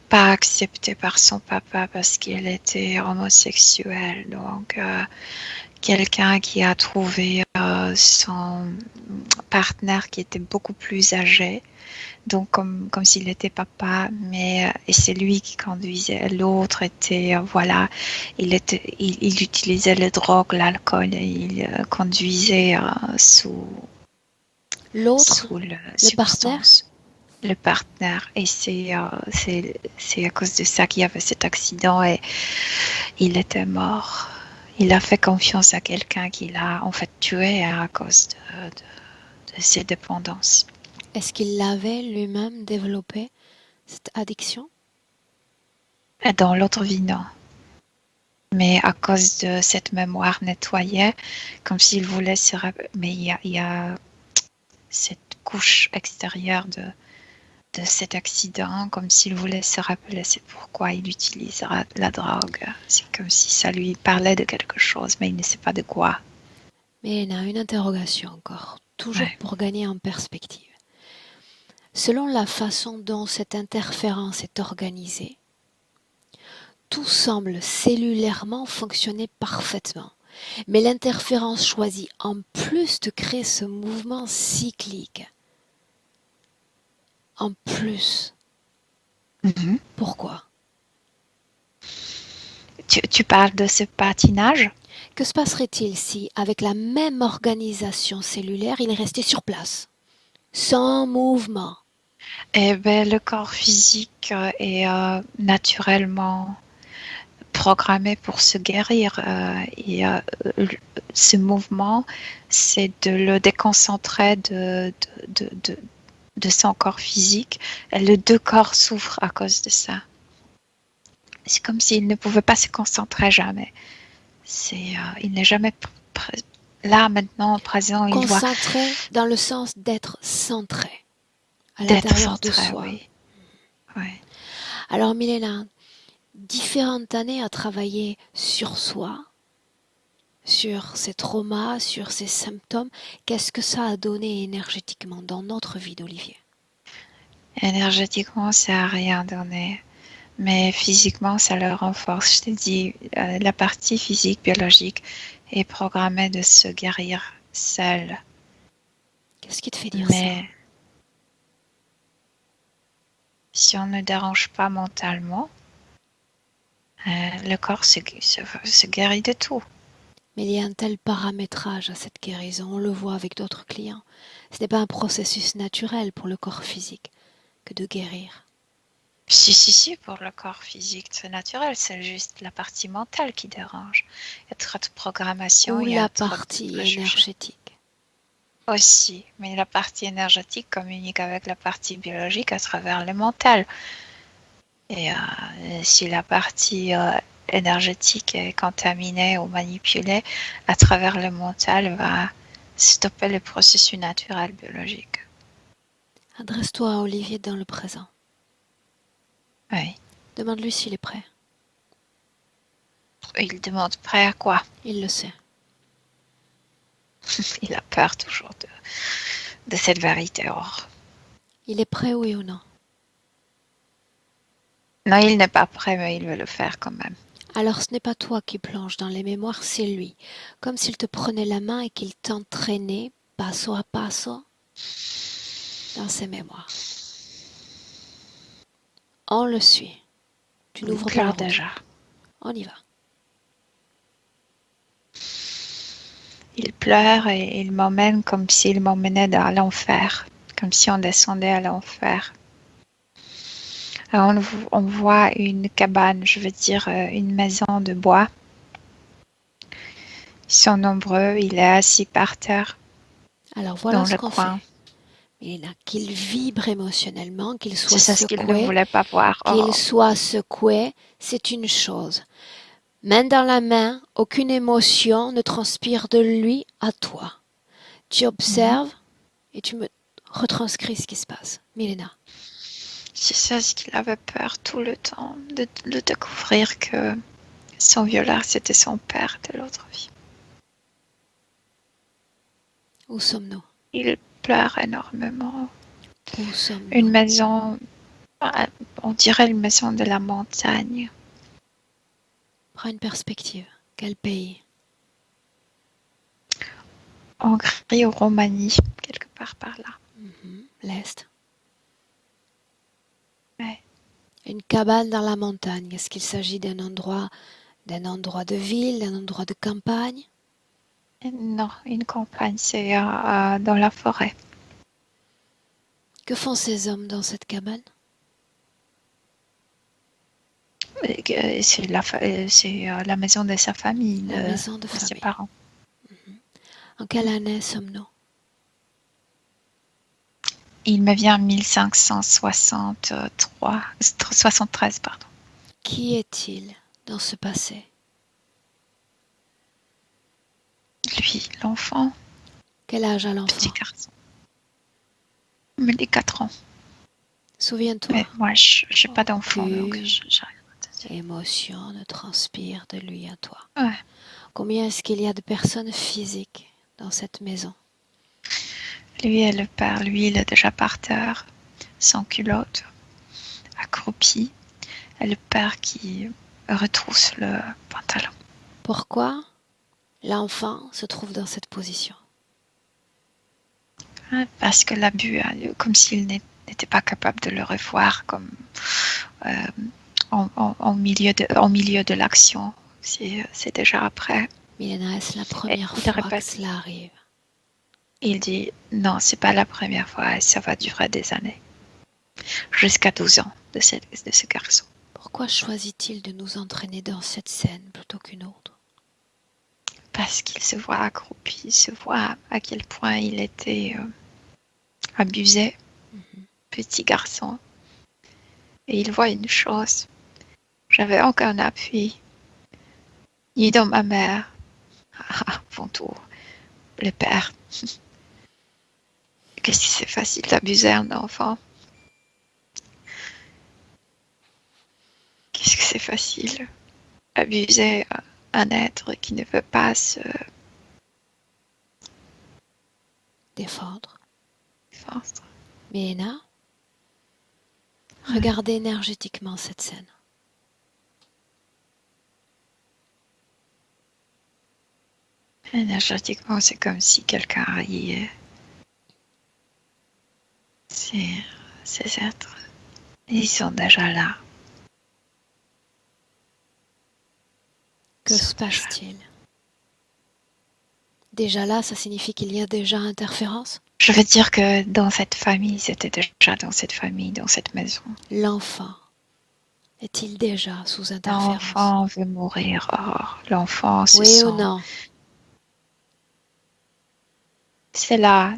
pas accepté par son papa parce qu'il était homosexuel. Donc, quelqu'un qui a trouvé son partenaire qui était beaucoup plus âgé. Donc, comme s'il était papa, mais et c'est lui qui conduisait. L'autre était, voilà, il utilisait les drogues, l'alcool, et il conduisait sous le partenaire. Le partenaire. Et c'est à cause de ça qu'il y avait cet accident et il était mort. Il a fait confiance à quelqu'un qu'il a en fait tué à cause de ses dépendances. Est-ce qu'il l'avait lui-même développé, cette addiction? Dans l'autre vie, non. Mais à cause de cette mémoire nettoyée, comme s'il voulait se rappeler. Mais il y a cette couche extérieure de cet accident, comme s'il voulait se rappeler c'est pourquoi il utilise la drogue. C'est comme si ça lui parlait de quelque chose, mais il ne sait pas de quoi. Mais il y a une interrogation encore, toujours Ouais. pour gagner en perspective. Selon la façon dont cette interférence est organisée, tout semble cellulairement fonctionner parfaitement. Mais l'interférence choisit en plus de créer ce mouvement cyclique. En plus. Mm-hmm. Pourquoi? Tu parles de ce patinage? Que se passerait-il si, avec la même organisation cellulaire, il restait sur place, sans mouvement? Eh ben, le corps physique est naturellement programmé pour se guérir. Et ce mouvement, c'est de le déconcentrer de son corps physique. Et les deux corps souffrent à cause de ça. C'est comme s'il ne pouvait pas se concentrer jamais. Il n'est jamais là, maintenant, présent. Il doit concentré dans le sens d'être centré à l'intérieur de soi. Oui. Ouais. Alors Milena, différentes années à travailler sur soi, sur ses traumas, sur ses symptômes. Qu'est-ce que ça a donné énergétiquement dans notre vie d'Olivier? Énergétiquement, ça n'a rien donné. Mais physiquement, ça le renforce. Je te dis, la partie physique, biologique est programmée de se guérir seule. Qu'est-ce qui te fait dire ça? Mais si on ne dérange pas mentalement, le corps se guérit de tout. Mais il y a un tel paramétrage à cette guérison, on le voit avec d'autres clients. Ce n'est pas un processus naturel pour le corps physique que de guérir. Si, pour le corps physique, c'est naturel, c'est juste la partie mentale qui dérange. Il y a trop de programmation, Ou il y a la trop partie de préjugés. énergétique. Aussi, mais la partie énergétique communique avec la partie biologique à travers le mental. Et si la partie énergétique est contaminée ou manipulée à travers le mental, va stopper le processus naturel biologique. Adresse-toi à Olivier dans le présent. Oui. Demande-lui s'il est prêt. Il demande prêt à quoi? Il le sait. Il a peur toujours de cette vérité. Or. Il est prêt, oui ou non? Non, il n'est pas prêt, mais il veut le faire quand même. Alors ce n'est pas toi qui plonges dans les mémoires, c'est lui. Comme s'il te prenait la main et qu'il t'entraînait passo à passo dans ses mémoires. On le suit. Tu Il n'ouvres pas la pleure route. déjà. On y va. Il pleure et il m'emmène comme s'il m'emmenait à l'enfer, comme si on descendait à l'enfer. Alors on voit une cabane, je veux dire une maison de bois. Ils sont nombreux, il est assis par terre. Alors voilà dans ce le qu'on coin. fait. Il a qu'il vibre émotionnellement, qu'il soit C'est ça ce qu'il ne secoué, voulait pas voir. qu'il soit secoué, c'est une chose. Main dans la main, aucune émotion ne transpire de lui à toi. Tu observes et tu me retranscris ce qui se passe. Milena. C'est ça ce qu'il avait peur tout le temps, de découvrir que son violeur, c'était son père de l'autre vie. Où sommes-nous? Il pleure énormément. Où sommes-nous? Une maison, on dirait une maison de la montagne. Prends une perspective. Quel pays? Hongrie ou Roumanie, quelque part par là. L'Est. Ouais. Une cabane dans la montagne. Est-ce qu'il s'agit d'un endroit de ville, d'un endroit de campagne? Non, une campagne, c'est dans la forêt. Que font ces hommes dans cette cabane? C'est la maison de sa famille, La maison de de ses famille. parents. En quelle année sommes-nous? Il me vient 1573, pardon. Qui est-il dans ce passé? Lui, l'enfant, Quel âge a l'enfant? petit garçon. Il me dit 4 ans. Souviens-toi. Mais moi, je n'ai pas d'enfant, donc Aucune j'arrive à te dire. émotion ne transpire de lui à toi. Ouais. Combien est-ce qu'il y a de personnes physiques dans cette maison? Lui et le père, lui, il est déjà par terre, sans culotte, accroupi. Et le père qui retrousse le pantalon. Pourquoi l'enfant se trouve dans cette position? Parce que l'abus, comme s'il n'était pas capable de le revoir comme en milieu de l'action. C'est déjà après. Milena, est-ce la première il fois répète. que cela arrive? Il dit non, c'est pas la première fois et ça va durer des années. Jusqu'à 12 ans de ce garçon. Pourquoi choisit-il de nous entraîner dans cette scène plutôt qu'une autre? Parce qu'il se voit accroupi, il se voit à quel point il était abusé, petit garçon. Et il voit une chose. J'avais aucun appui, ni dans ma mère, avant tout, le père. Qu'est-ce que c'est facile d'abuser un enfant? Qu'est-ce que c'est facile. Abuser un être qui ne veut pas se Défendre. défendre. Milena, regardez énergétiquement cette scène. Énergétiquement, c'est comme si quelqu'un riait. Ces êtres, ils sont déjà là. Que se passe-t-il? Déjà là, ça signifie qu'il y a déjà interférence? Je veux dire que dans cette famille, c'était déjà dans cette famille, dans cette maison. L'enfant est-il déjà sous interférence? L'enfant veut mourir. Oh, l'enfant se Oui ou sent. non? C'est là,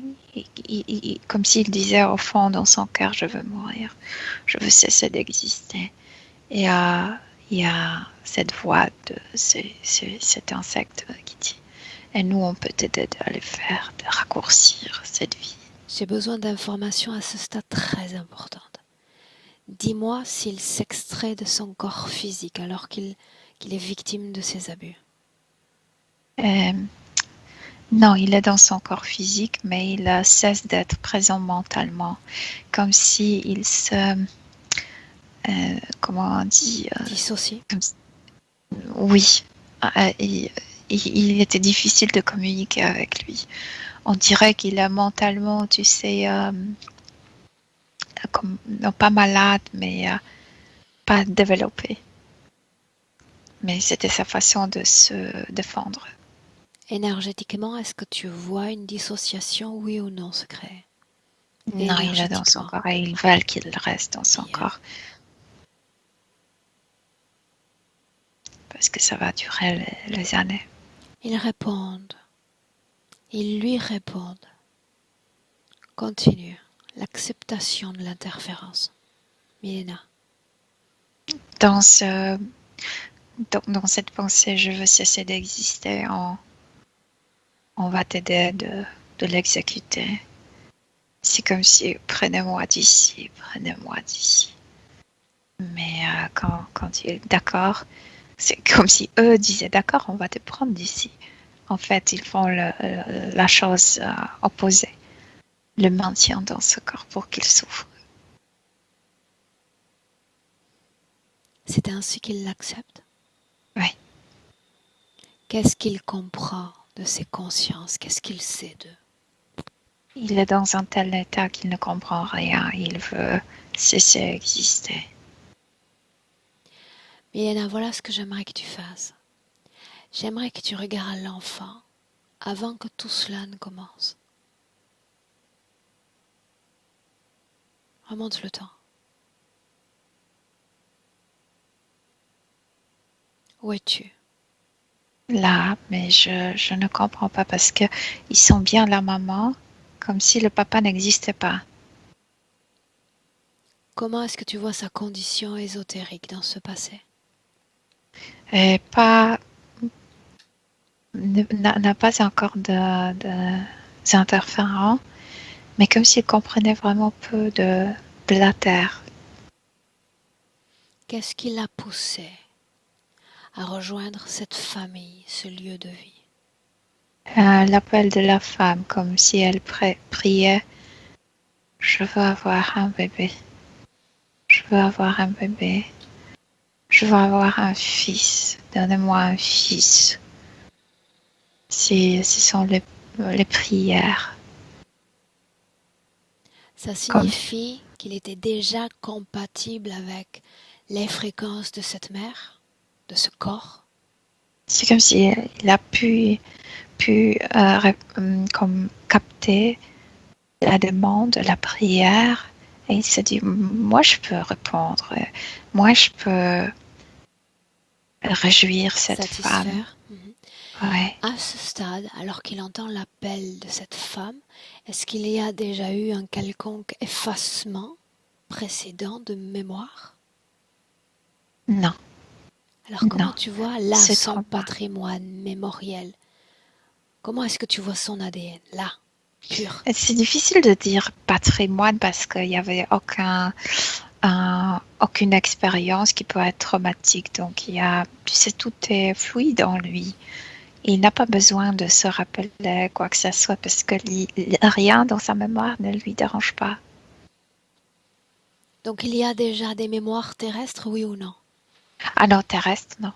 comme s'il disait au fond dans son cœur, je veux mourir, je veux cesser d'exister. Et il y a cette voix de cet insecte qui dit, et nous on peut t'aider à le faire, de raccourcir cette vie. J'ai besoin d'informations à ce stade très importantes. Dis-moi s'il s'extrait de son corps physique alors qu'il est victime de ces abus. Non, il est dans son corps physique, mais il cesse d'être présent mentalement, comme si il se... comment on dit Dissocié? Oui, il était difficile de communiquer avec lui. On dirait qu'il est mentalement, tu sais, non pas malade, mais pas développé. Mais c'était sa façon de se défendre. Énergétiquement, est-ce que tu vois une dissociation, oui ou non, se créer? Non, il est dans son corps et ils veulent qu'il reste dans son corps. Parce que ça va durer les années. Ils répondent. Ils lui répondent. Continue. L'acceptation de l'interférence. Milena. Dans cette pensée, je veux cesser d'exister, on va t'aider de l'exécuter. C'est comme si, prenez-moi d'ici. Mais quand il est d'accord, c'est comme si eux disaient d'accord, on va te prendre d'ici. En fait, ils font la chose opposée, le maintien dans ce corps pour qu'il souffre. C'est ainsi qu'il l'accepte? Oui. Qu'est-ce qu'il comprend de ses consciences? Qu'est-ce qu'il sait d'eux? Il est dans un tel état qu'il ne comprend rien. Il veut cesser d'exister. Milena, voilà ce que j'aimerais que tu fasses. J'aimerais que tu regardes l'enfant avant que tout cela ne commence. Remonte le temps. Où es-tu? Là, mais je ne comprends pas parce que ils sont bien la maman, comme si le papa n'existait pas. Comment est-ce que tu vois sa condition ésotérique dans ce passé? Et n'a pas encore d'interférents, mais comme s'il comprenait vraiment peu de la terre. Qu'est-ce qui l'a poussé à rejoindre cette famille, ce lieu de vie? L'appel de la femme, comme si elle priait, je veux avoir un bébé. Je veux avoir un bébé. Je veux avoir un fils. Donnez-moi un fils. Ce sont les prières. Ça signifie qu'il était déjà compatible avec les fréquences de cette mère, de ce corps? C'est comme s'il a pu comme capter la demande, la prière, et il s'est dit, moi je peux répondre, moi je peux réjouir cette femme. Ouais. À ce stade, alors qu'il entend l'appel de cette femme, est-ce qu'il y a déjà eu un quelconque effacement précédent de mémoire? Non. Alors comment tu vois là son patrimoine mémoriel? Comment est-ce que tu vois son ADN là, pur? C'est difficile de dire patrimoine parce qu'il n'y avait aucun aucune expérience qui peut être traumatique. Donc, tu sais, tout est fluide en lui. Il n'a pas besoin de se rappeler quoi que ce soit parce que rien dans sa mémoire ne lui dérange pas. Donc il y a déjà des mémoires terrestres, oui ou non? Ah non, terrestre, non.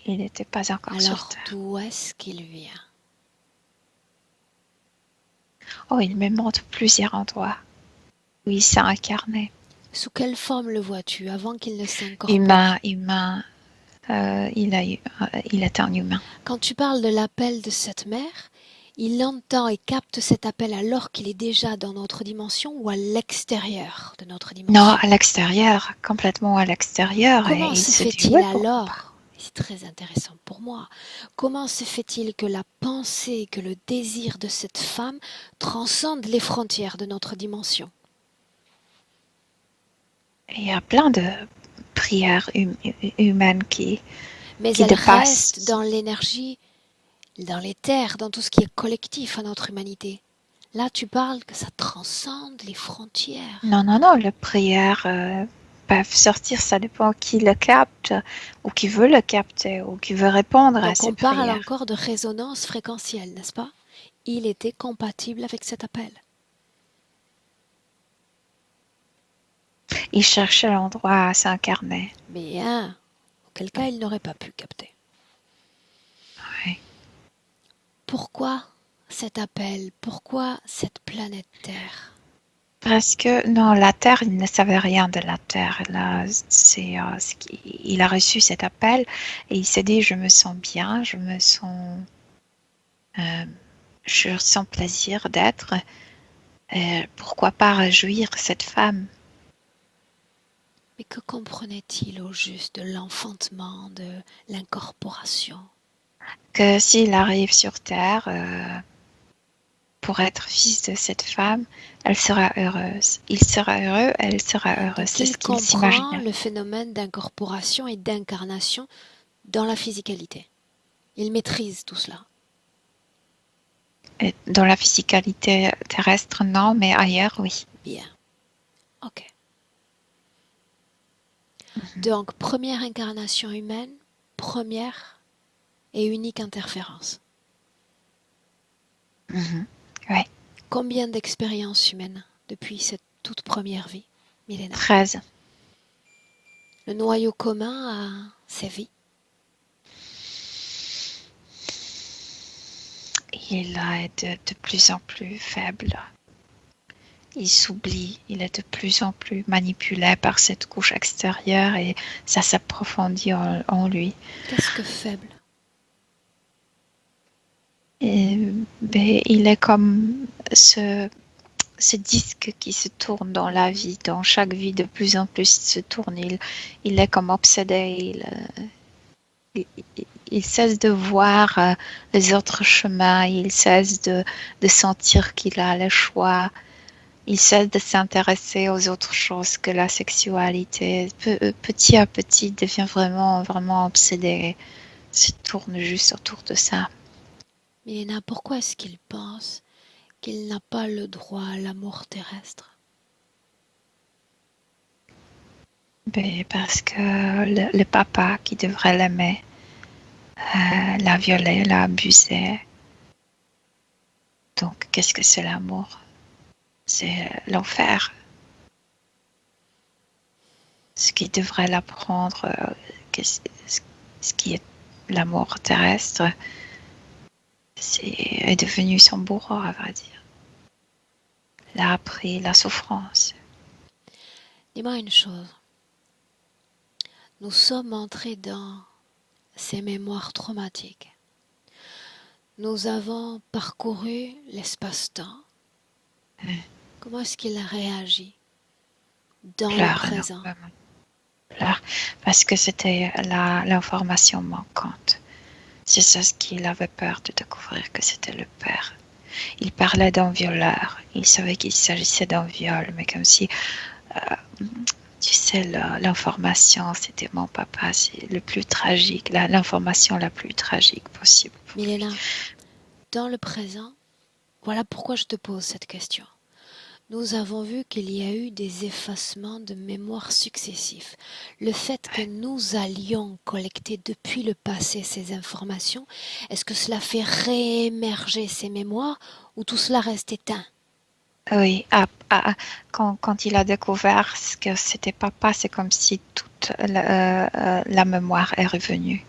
Il n'était pas encore sur Alors Terre. d'où est-ce qu'il vient? Oh, il me montre plusieurs endroits où il s'est incarné. Sous quelle forme le vois-tu avant qu'il ne s'incorpore? Humain. Il est un humain. Quand tu parles de l'appel de cette mère, il entend et capte cet appel alors qu'il est déjà dans notre dimension ou à l'extérieur de notre Non, dimension? à l'extérieur, complètement à l'extérieur, et Comment il se se dit fait-il ouais, pourquoi pas. alors, c'est très intéressant pour moi, comment se fait-il que la pensée, que le désir de cette femme transcende les frontières de notre dimension? Il y a plein de prières humaines Mais qui elle reste dépassent. dans l'énergie, dans les terres, dans tout ce qui est collectif à notre humanité. Là, tu parles que ça transcende les frontières. Non, les prières peuvent sortir, ça dépend qui le capte, ou qui veut le capter, ou qui veut répondre à Donc ces on parle prières. encore de résonance fréquentielle, n'est-ce pas? Il était compatible avec cet appel. Il cherchait l'endroit à s'incarner. Bien, auquel cas il n'aurait pas pu capter. Oui. Pourquoi cet appel? Pourquoi cette planète Terre? Parce que non, la Terre, il ne savait rien de la Terre. Là, il a reçu cet appel et il s'est dit, je me sens bien, euh, je ressens plaisir d'être. Pourquoi pas réjouir cette femme? Mais que comprenait-il au juste de l'enfantement, de l'incorporation? Que s'il arrive sur Terre pour être fils de cette femme, elle sera heureuse. Il sera heureux, elle sera heureuse. Donc C'est ce il qu'il comprend s'imaginait. le phénomène d'incorporation et d'incarnation dans la physicalité. Il maîtrise tout cela. Et dans la physicalité terrestre, non, mais ailleurs, oui. Bien. Ok. Donc, première incarnation humaine, première et unique interférence. Oui. Combien d'expériences humaines depuis cette toute première vie, Milena? 13. Le noyau commun à ces vies. Il est de plus en plus faible. Il s'oublie, il est de plus en plus manipulé par cette couche extérieure et ça s'approfondit en lui. Qu'est-ce que faible? Il est comme ce disque qui se tourne dans la vie, dans chaque vie de plus en plus il se tourne. Il est comme obsédé, il cesse de voir les autres chemins, il cesse de sentir qu'il a le choix. Il cesse de s'intéresser aux autres choses que la sexualité. Petit à petit, il devient vraiment, vraiment obsédé. Il se tourne juste autour de ça. Milena, pourquoi est-ce qu'il pense qu'il n'a pas le droit à l'amour terrestre? Parce que le papa qui devrait l'aimer l'a violé, l'a abusé. Donc, qu'est-ce que c'est l'amour? C'est l'enfer. Ce qui devrait l'apprendre, ce qui est l'amour terrestre, est devenu son bourreau, à vrai dire. Il a appris la souffrance. Dis-moi une chose. Nous sommes entrés dans ces mémoires traumatiques. Nous avons parcouru l'espace-temps. Comment est-ce qu'il a réagi dans le présent? Pleure, parce que c'était l'information manquante. C'est ça ce qu'il avait peur de découvrir, que c'était le père. Il parlait d'un violeur. Il savait qu'il s'agissait d'un viol, mais comme si, tu sais, l'information, c'était mon papa, c'est le plus tragique, l'information la plus tragique possible. Milena, dans le présent, voilà pourquoi je te pose cette question. nous avons vu qu'il y a eu des effacements de mémoire successifs. Le fait que nous allions collecter depuis le passé ces informations, est-ce que cela fait réémerger ces mémoires ou tout cela reste éteint? Oui, quand il a découvert ce que c'était papa, c'est comme si toute la mémoire est revenue.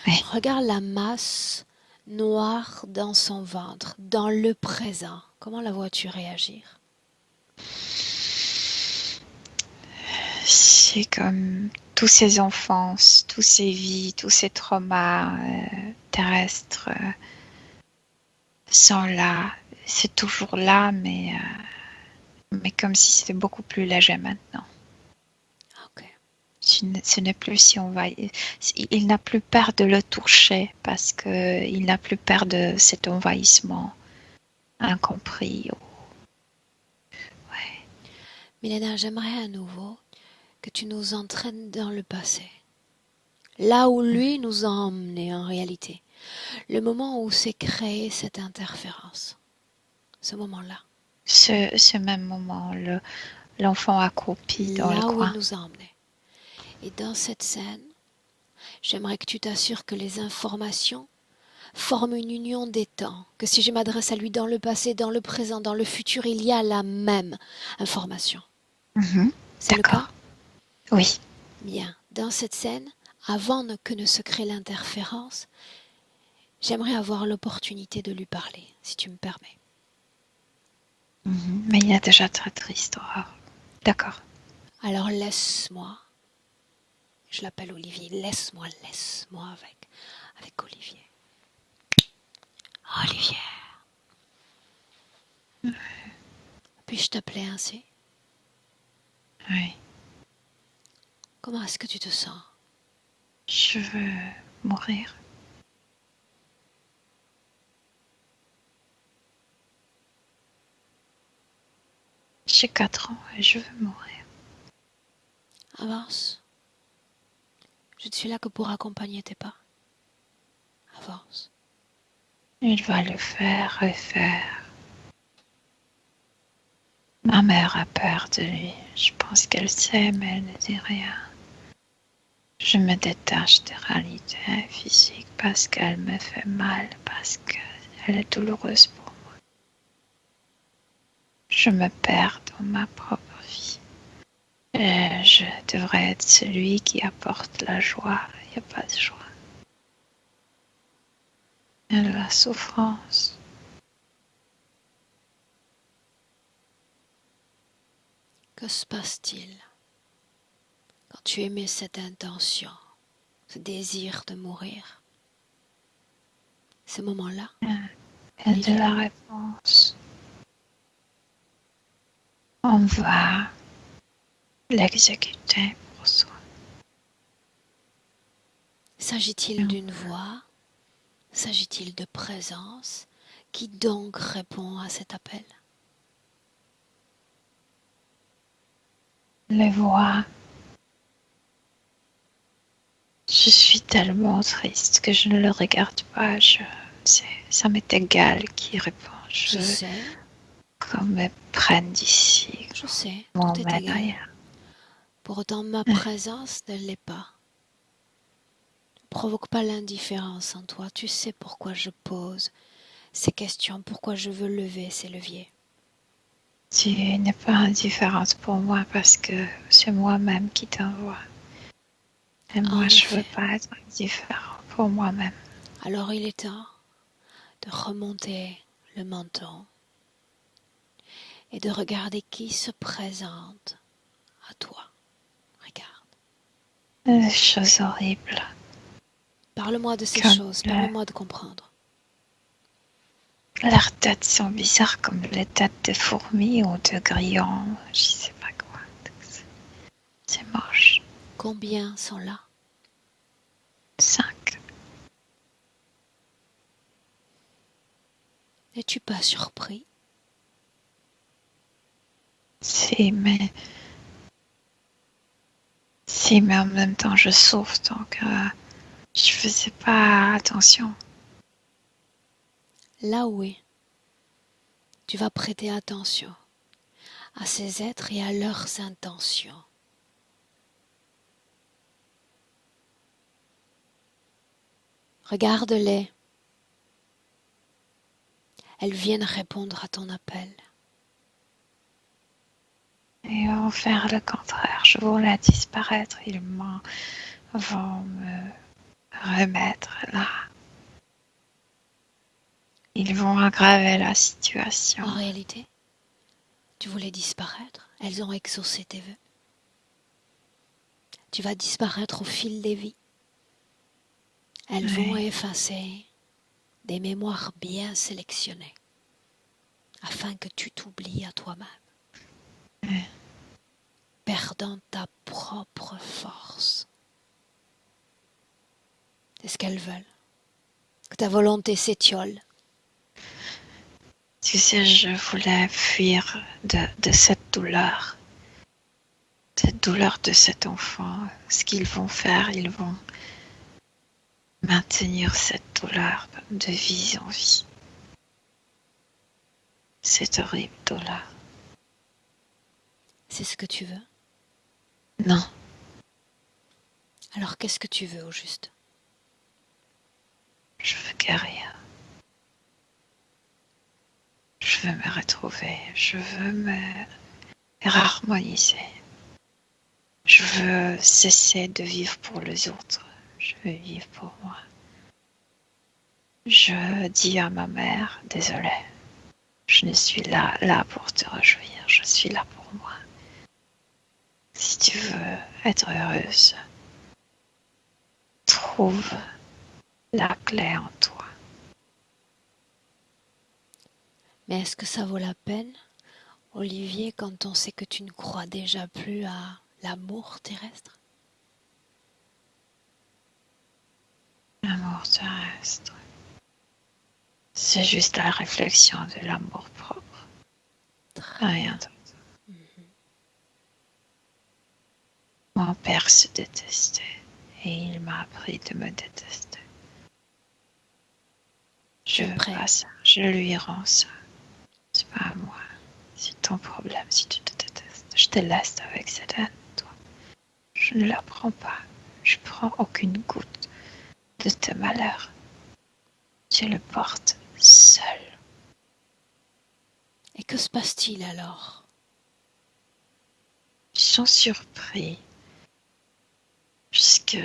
Oui. Regarde la masse noire dans son ventre, dans le présent. Comment la vois-tu réagir? C'est comme tous ces enfances, tous ces vies, tous ces traumas terrestres sont là. C'est toujours là, mais comme si c'était beaucoup plus léger maintenant. Ok. Ce n'est plus si on va. Il n'a plus peur de le toucher parce qu'il n'a plus peur de cet envahissement incompris. Ouais. Milena, j'aimerais à nouveau que tu nous entraînes dans le passé. Là où lui nous a emmenés en réalité. Le moment où s'est créée cette interférence. Ce moment-là. Ce même moment, l'enfant accroupi dans le Là où il coin. nous a emmenés. Et dans cette scène, j'aimerais que tu t'assures que les informations forment une union des temps. Que si je m'adresse à lui dans le passé, dans le présent, dans le futur, il y a la même information. C'est le cas? Oui. Bien. Dans cette scène, avant que ne se crée l'interférence, j'aimerais avoir l'opportunité de lui parler, si tu me permets. Mais il est déjà très triste, Aurore. D'accord. Alors laisse-moi, je l'appelle Olivier, laisse-moi avec Olivier. Olivier. Puis-je t'appeler ainsi? Oui. Comment est-ce que tu te sens? Je veux mourir. J'ai 4 ans et je veux mourir. Avance. Je ne suis là que pour accompagner tes pas. Avance. Il va le faire refaire. Ma mère a peur de lui. Je pense qu'elle sait, mais elle ne dit rien. Je me détache des réalités physiques parce qu'elle me fait mal, parce qu'elle est douloureuse pour moi. Je me perds dans ma propre vie. Et je devrais être celui qui apporte la joie. Il n'y a pas de joie. Et la souffrance. Que se passe-t-il quand tu émets cette intention, ce désir de mourir? Ce moment-là, Et de la réponse. On va l'exécuter pour soi. s'agit-il d'une voix? S'agit-il de présence? Qui donc répond à cet appel? Les voix. Je suis tellement triste que je ne le regarde pas. Ça m'est égal qui répond. Je sais, Qu'on me prenne d'ici. je sais, Mon tout est égal. derrière. Pour autant, ma présence ne l'est pas. Ne provoque pas l'indifférence en toi. Tu sais pourquoi je pose ces questions, pourquoi je veux lever ces leviers. Tu n'es pas indifférente pour moi parce que c'est moi-même qui t'envoie. Et moi, je ne veux pas être indifférent pour moi-même. Alors il est temps de remonter le menton et de regarder qui se présente à toi. Regarde. Des choses horribles. Parle-moi de ces choses, permets-moi de comprendre. Leurs têtes sont bizarres comme les têtes de fourmis ou de grillons, je sais pas quoi. C'est moche. Combien sont là? 5. N'es-tu pas surpris? Si, mais en même temps je souffre, donc je faisais pas attention. Là où est, tu vas prêter attention. à ces êtres et à leurs intentions. Regarde-les. Elles viennent répondre à ton appel. Et vont faire le contraire. Je voulais disparaître. Ils vont me remettre là. Ils vont aggraver la situation. En réalité, tu voulais disparaître. Elles ont exaucé tes vœux. Tu vas disparaître au fil des vies. Elles vont effacer des mémoires bien sélectionnées afin que tu t'oublies à toi-même, perdant ta propre force. C'est ce qu'elles veulent, que ta volonté s'étiole. Tu sais, je voulais fuir de cette douleur de cet enfant. Ce qu'ils vont faire, ils vont maintenir cette douleur de vie en vie. Cette horrible douleur. C'est ce que tu veux. Non, Alors qu'est-ce que tu veux au juste? je veux guérir. Je veux me retrouver. Je veux me harmoniser. Je veux cesser de vivre pour les autres. Je veux vivre pour moi. Je dis à ma mère, désolée, je ne suis là pour te réjouir. Je suis là pour moi. Si tu veux être heureuse, trouve la clé en toi. Mais est-ce que ça vaut la peine, Olivier, quand on sait que tu ne crois déjà plus à l'amour terrestre? L'amour terrestre, c'est juste la réflexion de l'amour propre. Rien d'autre. Mon père se détestait et il m'a appris de me détester. Je veux pas ça. Je lui rends ça. C'est pas à moi. C'est ton problème si tu te détestes. Je te laisse avec cette haine, toi. Je ne la prends pas. Je prends aucune goutte de tes malheurs. Tu le portes seul. Et que se passe-t-il alors? Ils sont surpris. Puisque,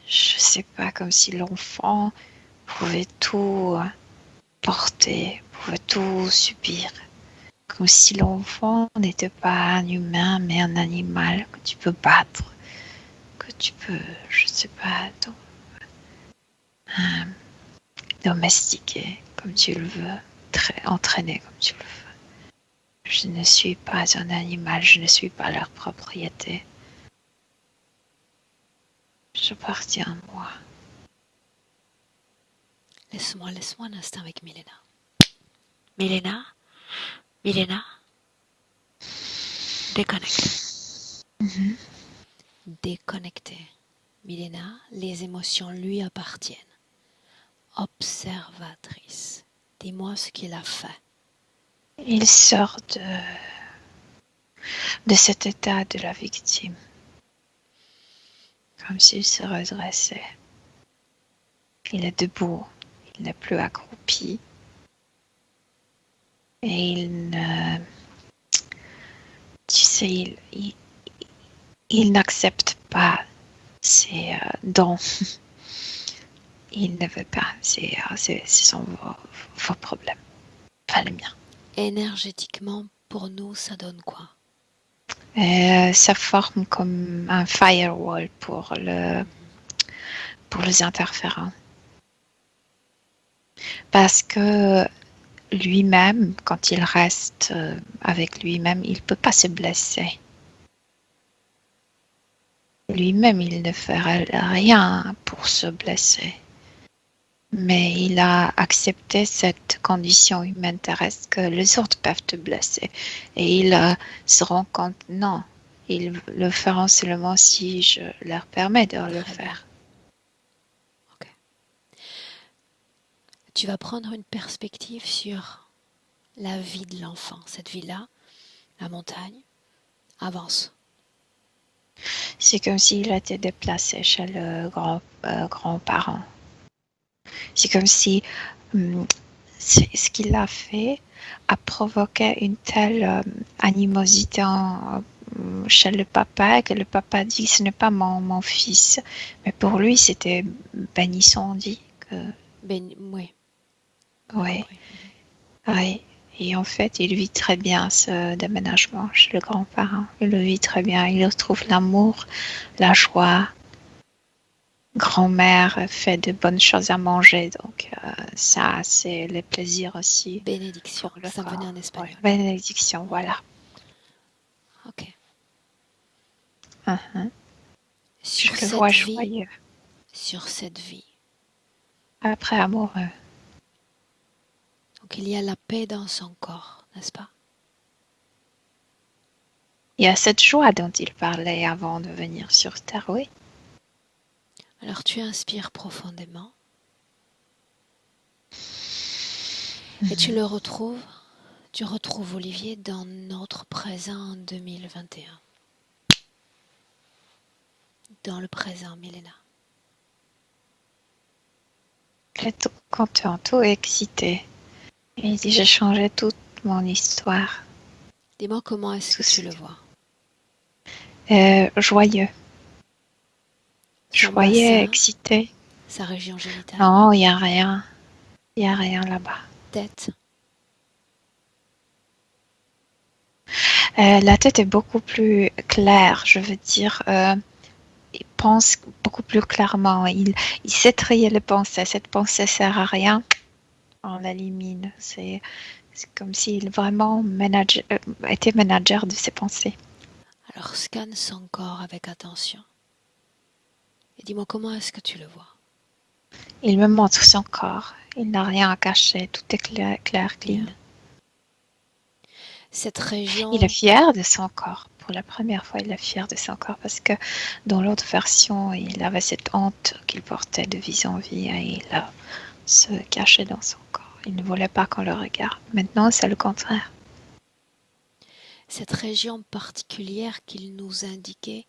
je sais pas, comme si l'enfant pouvait tout porter, pouvait tout subir. Comme si l'enfant n'était pas un humain, mais un animal que tu peux battre, que tu peux, je sais pas, domestiquer comme tu le veux, entraîner comme tu le veux. Je ne suis pas un animal, je ne suis pas leur propriété. J'appartiens à moi. Laisse-moi un instant avec Milena. Milena, Milena, déconnecte. Déconnecté. Milena, les émotions lui appartiennent. Observatrice. Dis-moi ce qu'il a fait. Il sort de cet état de la victime, comme s'il se redressait. Il est debout, il n'est plus accroupi. Et il ne... Tu sais, il n'accepte pas ses dons. Il ne veut pas. C'est vos problèmes, pas les miens. Énergétiquement, pour nous, ça donne quoi? Ça forme comme un firewall pour les interférents. Parce que lui-même, quand il reste avec lui-même, il ne peut pas se blesser. Lui-même, il ne ferait rien pour se blesser. Mais il a accepté cette condition humaine terrestre que les autres peuvent te blesser. Et il se rend compte, non, ils le feront seulement si je leur permets de le faire. Ok. Tu vas prendre une perspective sur la vie de l'enfant. Cette vie-là la montagne. Avance. C'est comme s'il était déplacé chez le grand-parent. C'est comme si ce qu'il a fait a provoqué une telle animosité chez le papa que le papa dit ce n'est pas mon fils. Mais pour lui, c'était bénissant, on dit. Oui. Oui. Oui. Et en fait, il vit très bien ce déménagement chez le grand-parent. Il le vit très bien. Il retrouve l'amour, la joie. Grand-mère fait de bonnes choses à manger. Donc, ça, c'est le plaisir aussi. Bénédiction. Pour le Ça corps. venait en espagnol. Ouais, bénédiction, voilà. Ok. Je le vois joyeux. Sur cette vie. Après amoureux. Donc il y a la paix dans son corps, n'est-ce pas? Il y a cette joie dont il parlait avant de venir sur Terre, oui. Alors tu inspires profondément. Et tu le retrouves. Tu retrouves Olivier dans notre présent en 2021. Dans le présent, Milena. Il est tout content, tout excité. Il dit, j'ai changé toute mon histoire. Dis-moi comment est-ce que tu le vois? Joyeux. Son Joyeux, bassin, excité. sa région génitale. Non, il n'y a rien. Il n'y a rien là-bas. Tête. La tête est beaucoup plus claire, je veux dire. Il pense beaucoup plus clairement. Il sait trier les pensées. Cette pensée sert à rien. On l'élimine. C'est comme s'il vraiment était manager de ses pensées. Alors scanne son corps avec attention. Et dis-moi comment est-ce que tu le vois? Il me montre son corps. Il n'a rien à cacher. Tout est clair, clean. Cette région... Il est fier de son corps. Pour la première fois, il est fier de son corps parce que dans l'autre version, il avait cette honte qu'il portait de vie en vie et il se cachait dans son corps. Il ne voulait pas qu'on le regarde. Maintenant, c'est le contraire. Cette région particulière qu'il nous indiquait.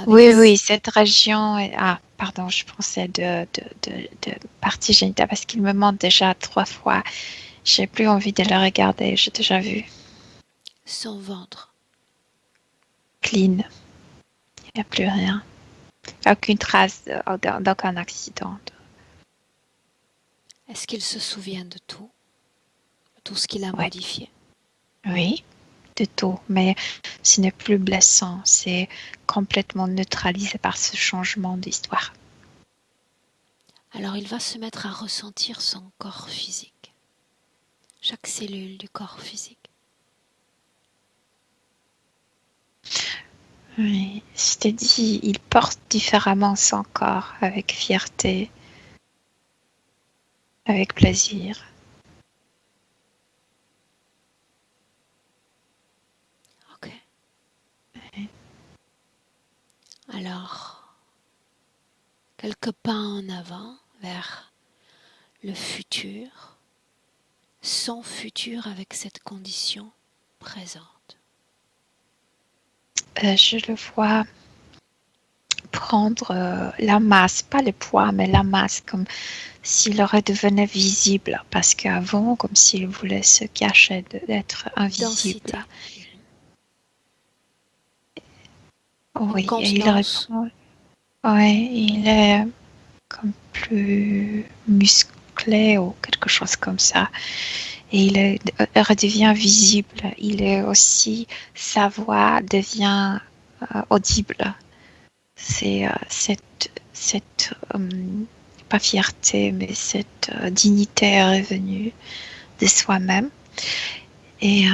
Oui, cette région. Ah, pardon, je pensais de partie génitale parce qu'il me montre déjà 3 fois. J'ai plus envie de le regarder. J'ai déjà vu. Son ventre. Clean. Il n'y a plus rien. Aucune trace d'aucun accident. Est-ce qu'il se souvient de tout? Tout ce qu'il a modifié? Oui, de tout. Mais ce n'est plus blessant. C'est complètement neutralisé par ce changement d'histoire. Alors il va se mettre à ressentir son corps physique. Chaque cellule du corps physique. Oui, je t'ai dit, il porte différemment son corps, avec fierté, avec plaisir. Ok. Alors, quelques pas en avant vers le futur, son futur avec cette condition présente. Je le vois prendre la masse, pas le poids, mais la masse, comme s'il aurait devenu visible, parce qu'avant, comme s'il voulait se cacher d'être invisible. Densité. Oui, et il répond. Oui, il est comme plus musclé ou quelque chose comme ça. Et il redevient visible. Il est aussi, sa voix devient audible. C'est cette pas fierté, mais cette dignité est revenue de soi-même. Et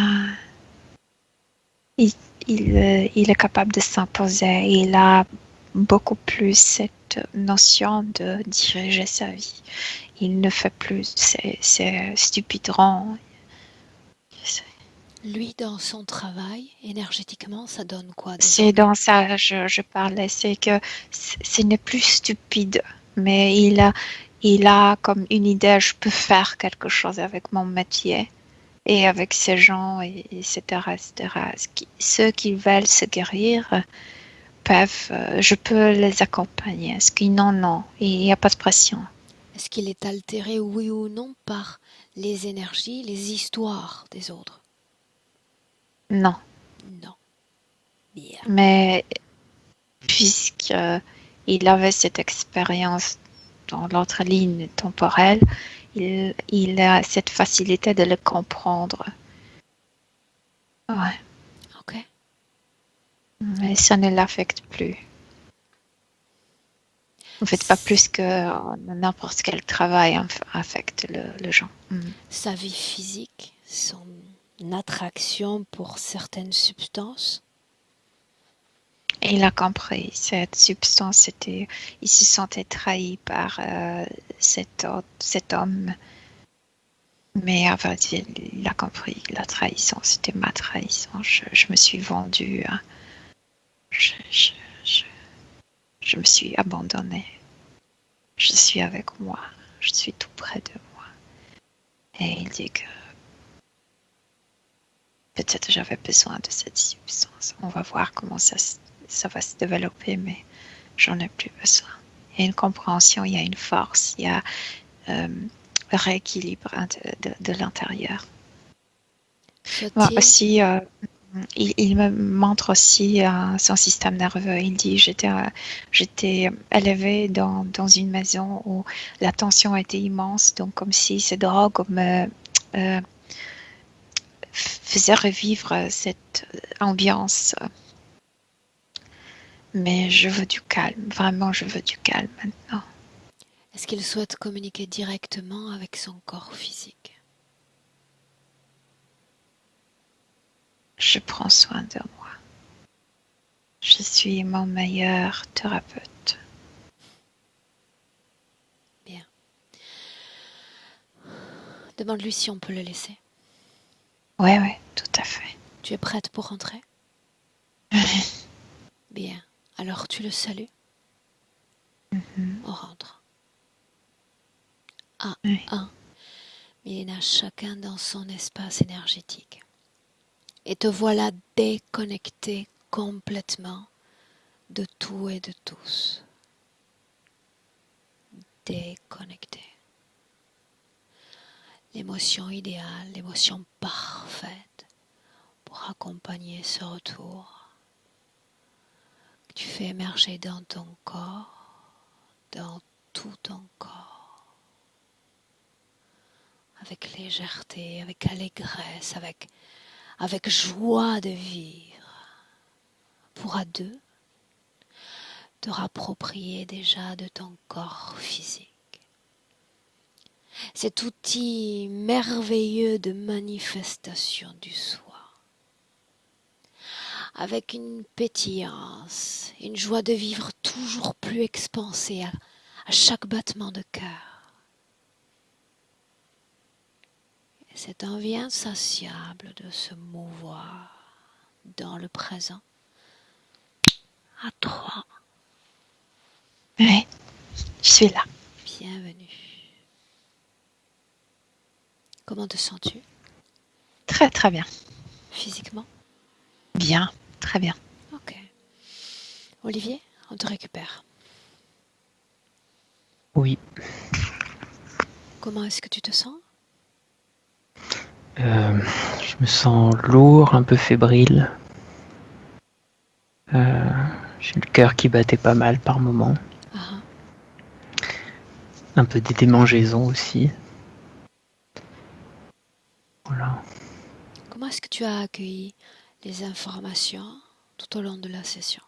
il est capable de s'imposer. Il a beaucoup plus cette notion de diriger sa vie. Il ne fait plus ces stupides rangs. Lui, dans son travail, énergétiquement, ça donne quoi? C'est dans ça je parlais, c'est que ce n'est plus stupide, mais il a comme une idée, je peux faire quelque chose avec mon métier. et avec ces gens, etc., etc. Ceux qui veulent se guérir peuvent, je peux les accompagner. Est-ce qu'ils n'en ont? Il n'y a pas de pression. Est-ce qu'il est altéré, oui ou non, par les énergies, les histoires des autres? Non. Non. Bien. Mais puisque il avait cette expérience dans l'autre ligne temporelle, il a cette facilité de le comprendre. Ouais. Ok. Mais ça ne l'affecte plus. En fait, pas plus que n'importe quel travail affecte le gens. Sa vie physique, son attraction pour certaines substances. Et il a compris, cette substance, il se sentait trahi par cet homme. Mais en fait, il a compris que la trahison, c'était ma trahison. Je me suis vendue. Je me suis abandonnée. Je suis avec moi. Je suis tout près de moi. Et il dit que peut-être j'avais besoin de cette substance. On va voir comment ça va se développer, mais j'en ai plus besoin. Il y a une compréhension, il y a une force, il y a le rééquilibre de l'intérieur. Moi aussi, il me montre aussi son système nerveux. Il dit j'étais élevée dans une maison où la tension était immense, donc comme si ces drogues me faisaient revivre cette ambiance. Mais je veux du calme, vraiment je veux du calme maintenant. Est-ce qu'il souhaite communiquer directement avec son corps physique? Je prends soin de moi. Je suis mon meilleur thérapeute. Bien. Demande-lui si on peut le laisser. Ouais, tout à fait. Tu es prête pour rentrer? Bien. Alors tu le salues? On rentre. Oui. Milena, chacun dans son espace énergétique. Et te voilà déconnecté complètement de tout et de tous. Déconnecté. L'émotion idéale, l'émotion parfaite pour accompagner ce retour que tu fais émerger dans ton corps, dans tout ton corps, avec légèreté, avec allégresse, avec joie de vivre, pour à deux te rapproprier déjà de ton corps physique. Cet outil merveilleux de manifestation du soi, avec une pétillance, une joie de vivre toujours plus expansée à chaque battement de cœur. Et cette envie insatiable de se mouvoir dans le présent à trois. Oui, je suis là. Bienvenue. Comment te sens-tu? Très, très bien. Physiquement? Bien, très bien. Ok. Olivier, on te récupère. Oui. Comment est-ce que tu te sens? Je me sens lourd, un peu fébrile. J'ai le cœur qui battait pas mal par moments. Un peu des démangeaisons aussi. Voilà. Comment est-ce que tu as accueilli les informations tout au long de la session?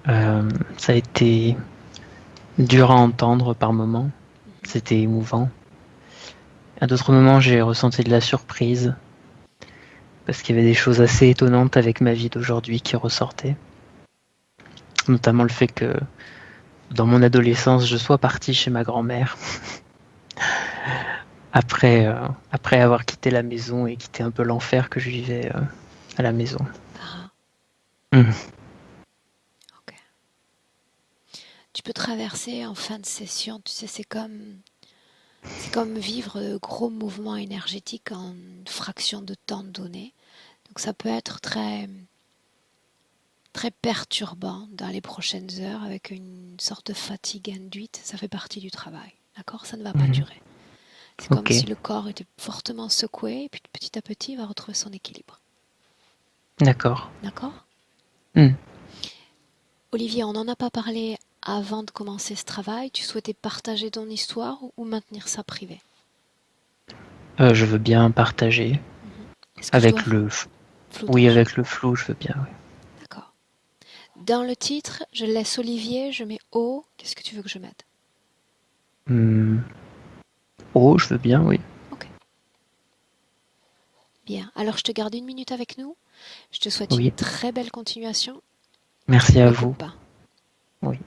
Ça a été dur à entendre par moments. C'était émouvant. À d'autres moments, j'ai ressenti de la surprise. Parce qu'il y avait des choses assez étonnantes avec ma vie d'aujourd'hui qui ressortaient. Notamment le fait que dans mon adolescence, je sois parti chez ma grand-mère. Après avoir quitté la maison et quitté un peu l'enfer que je vivais à la maison. Ok. Tu peux traverser en fin de session, tu sais, c'est comme C'est comme vivre de gros mouvements énergétiques en une fraction de temps donné. Donc ça peut être très, très perturbant dans les prochaines heures avec une sorte de fatigue induite. Ça fait partie du travail. D'accord? Ça ne va pas Mhm. durer. C'est comme Ok, si le corps était fortement secoué et puis petit à petit il va retrouver son équilibre. d'accord. D'accord? Hmm. Olivier, on n'en a pas parlé avant de commencer ce travail. Tu souhaitais partager ton histoire ou maintenir ça privé? Je veux bien partager. Est-ce que je dois Avec le... Oui, floutage? avec le flou, je veux bien, oui. D'accord. Dans le titre, je laisse Olivier, je mets O. Qu'est-ce que tu veux que je mette? Hmm. Oh, je veux bien, oui. Ok, bien. Alors je te garde 1 minute avec nous. Je te souhaite une Oui. très belle continuation. Merci à Me vous. coupe pas. Oui.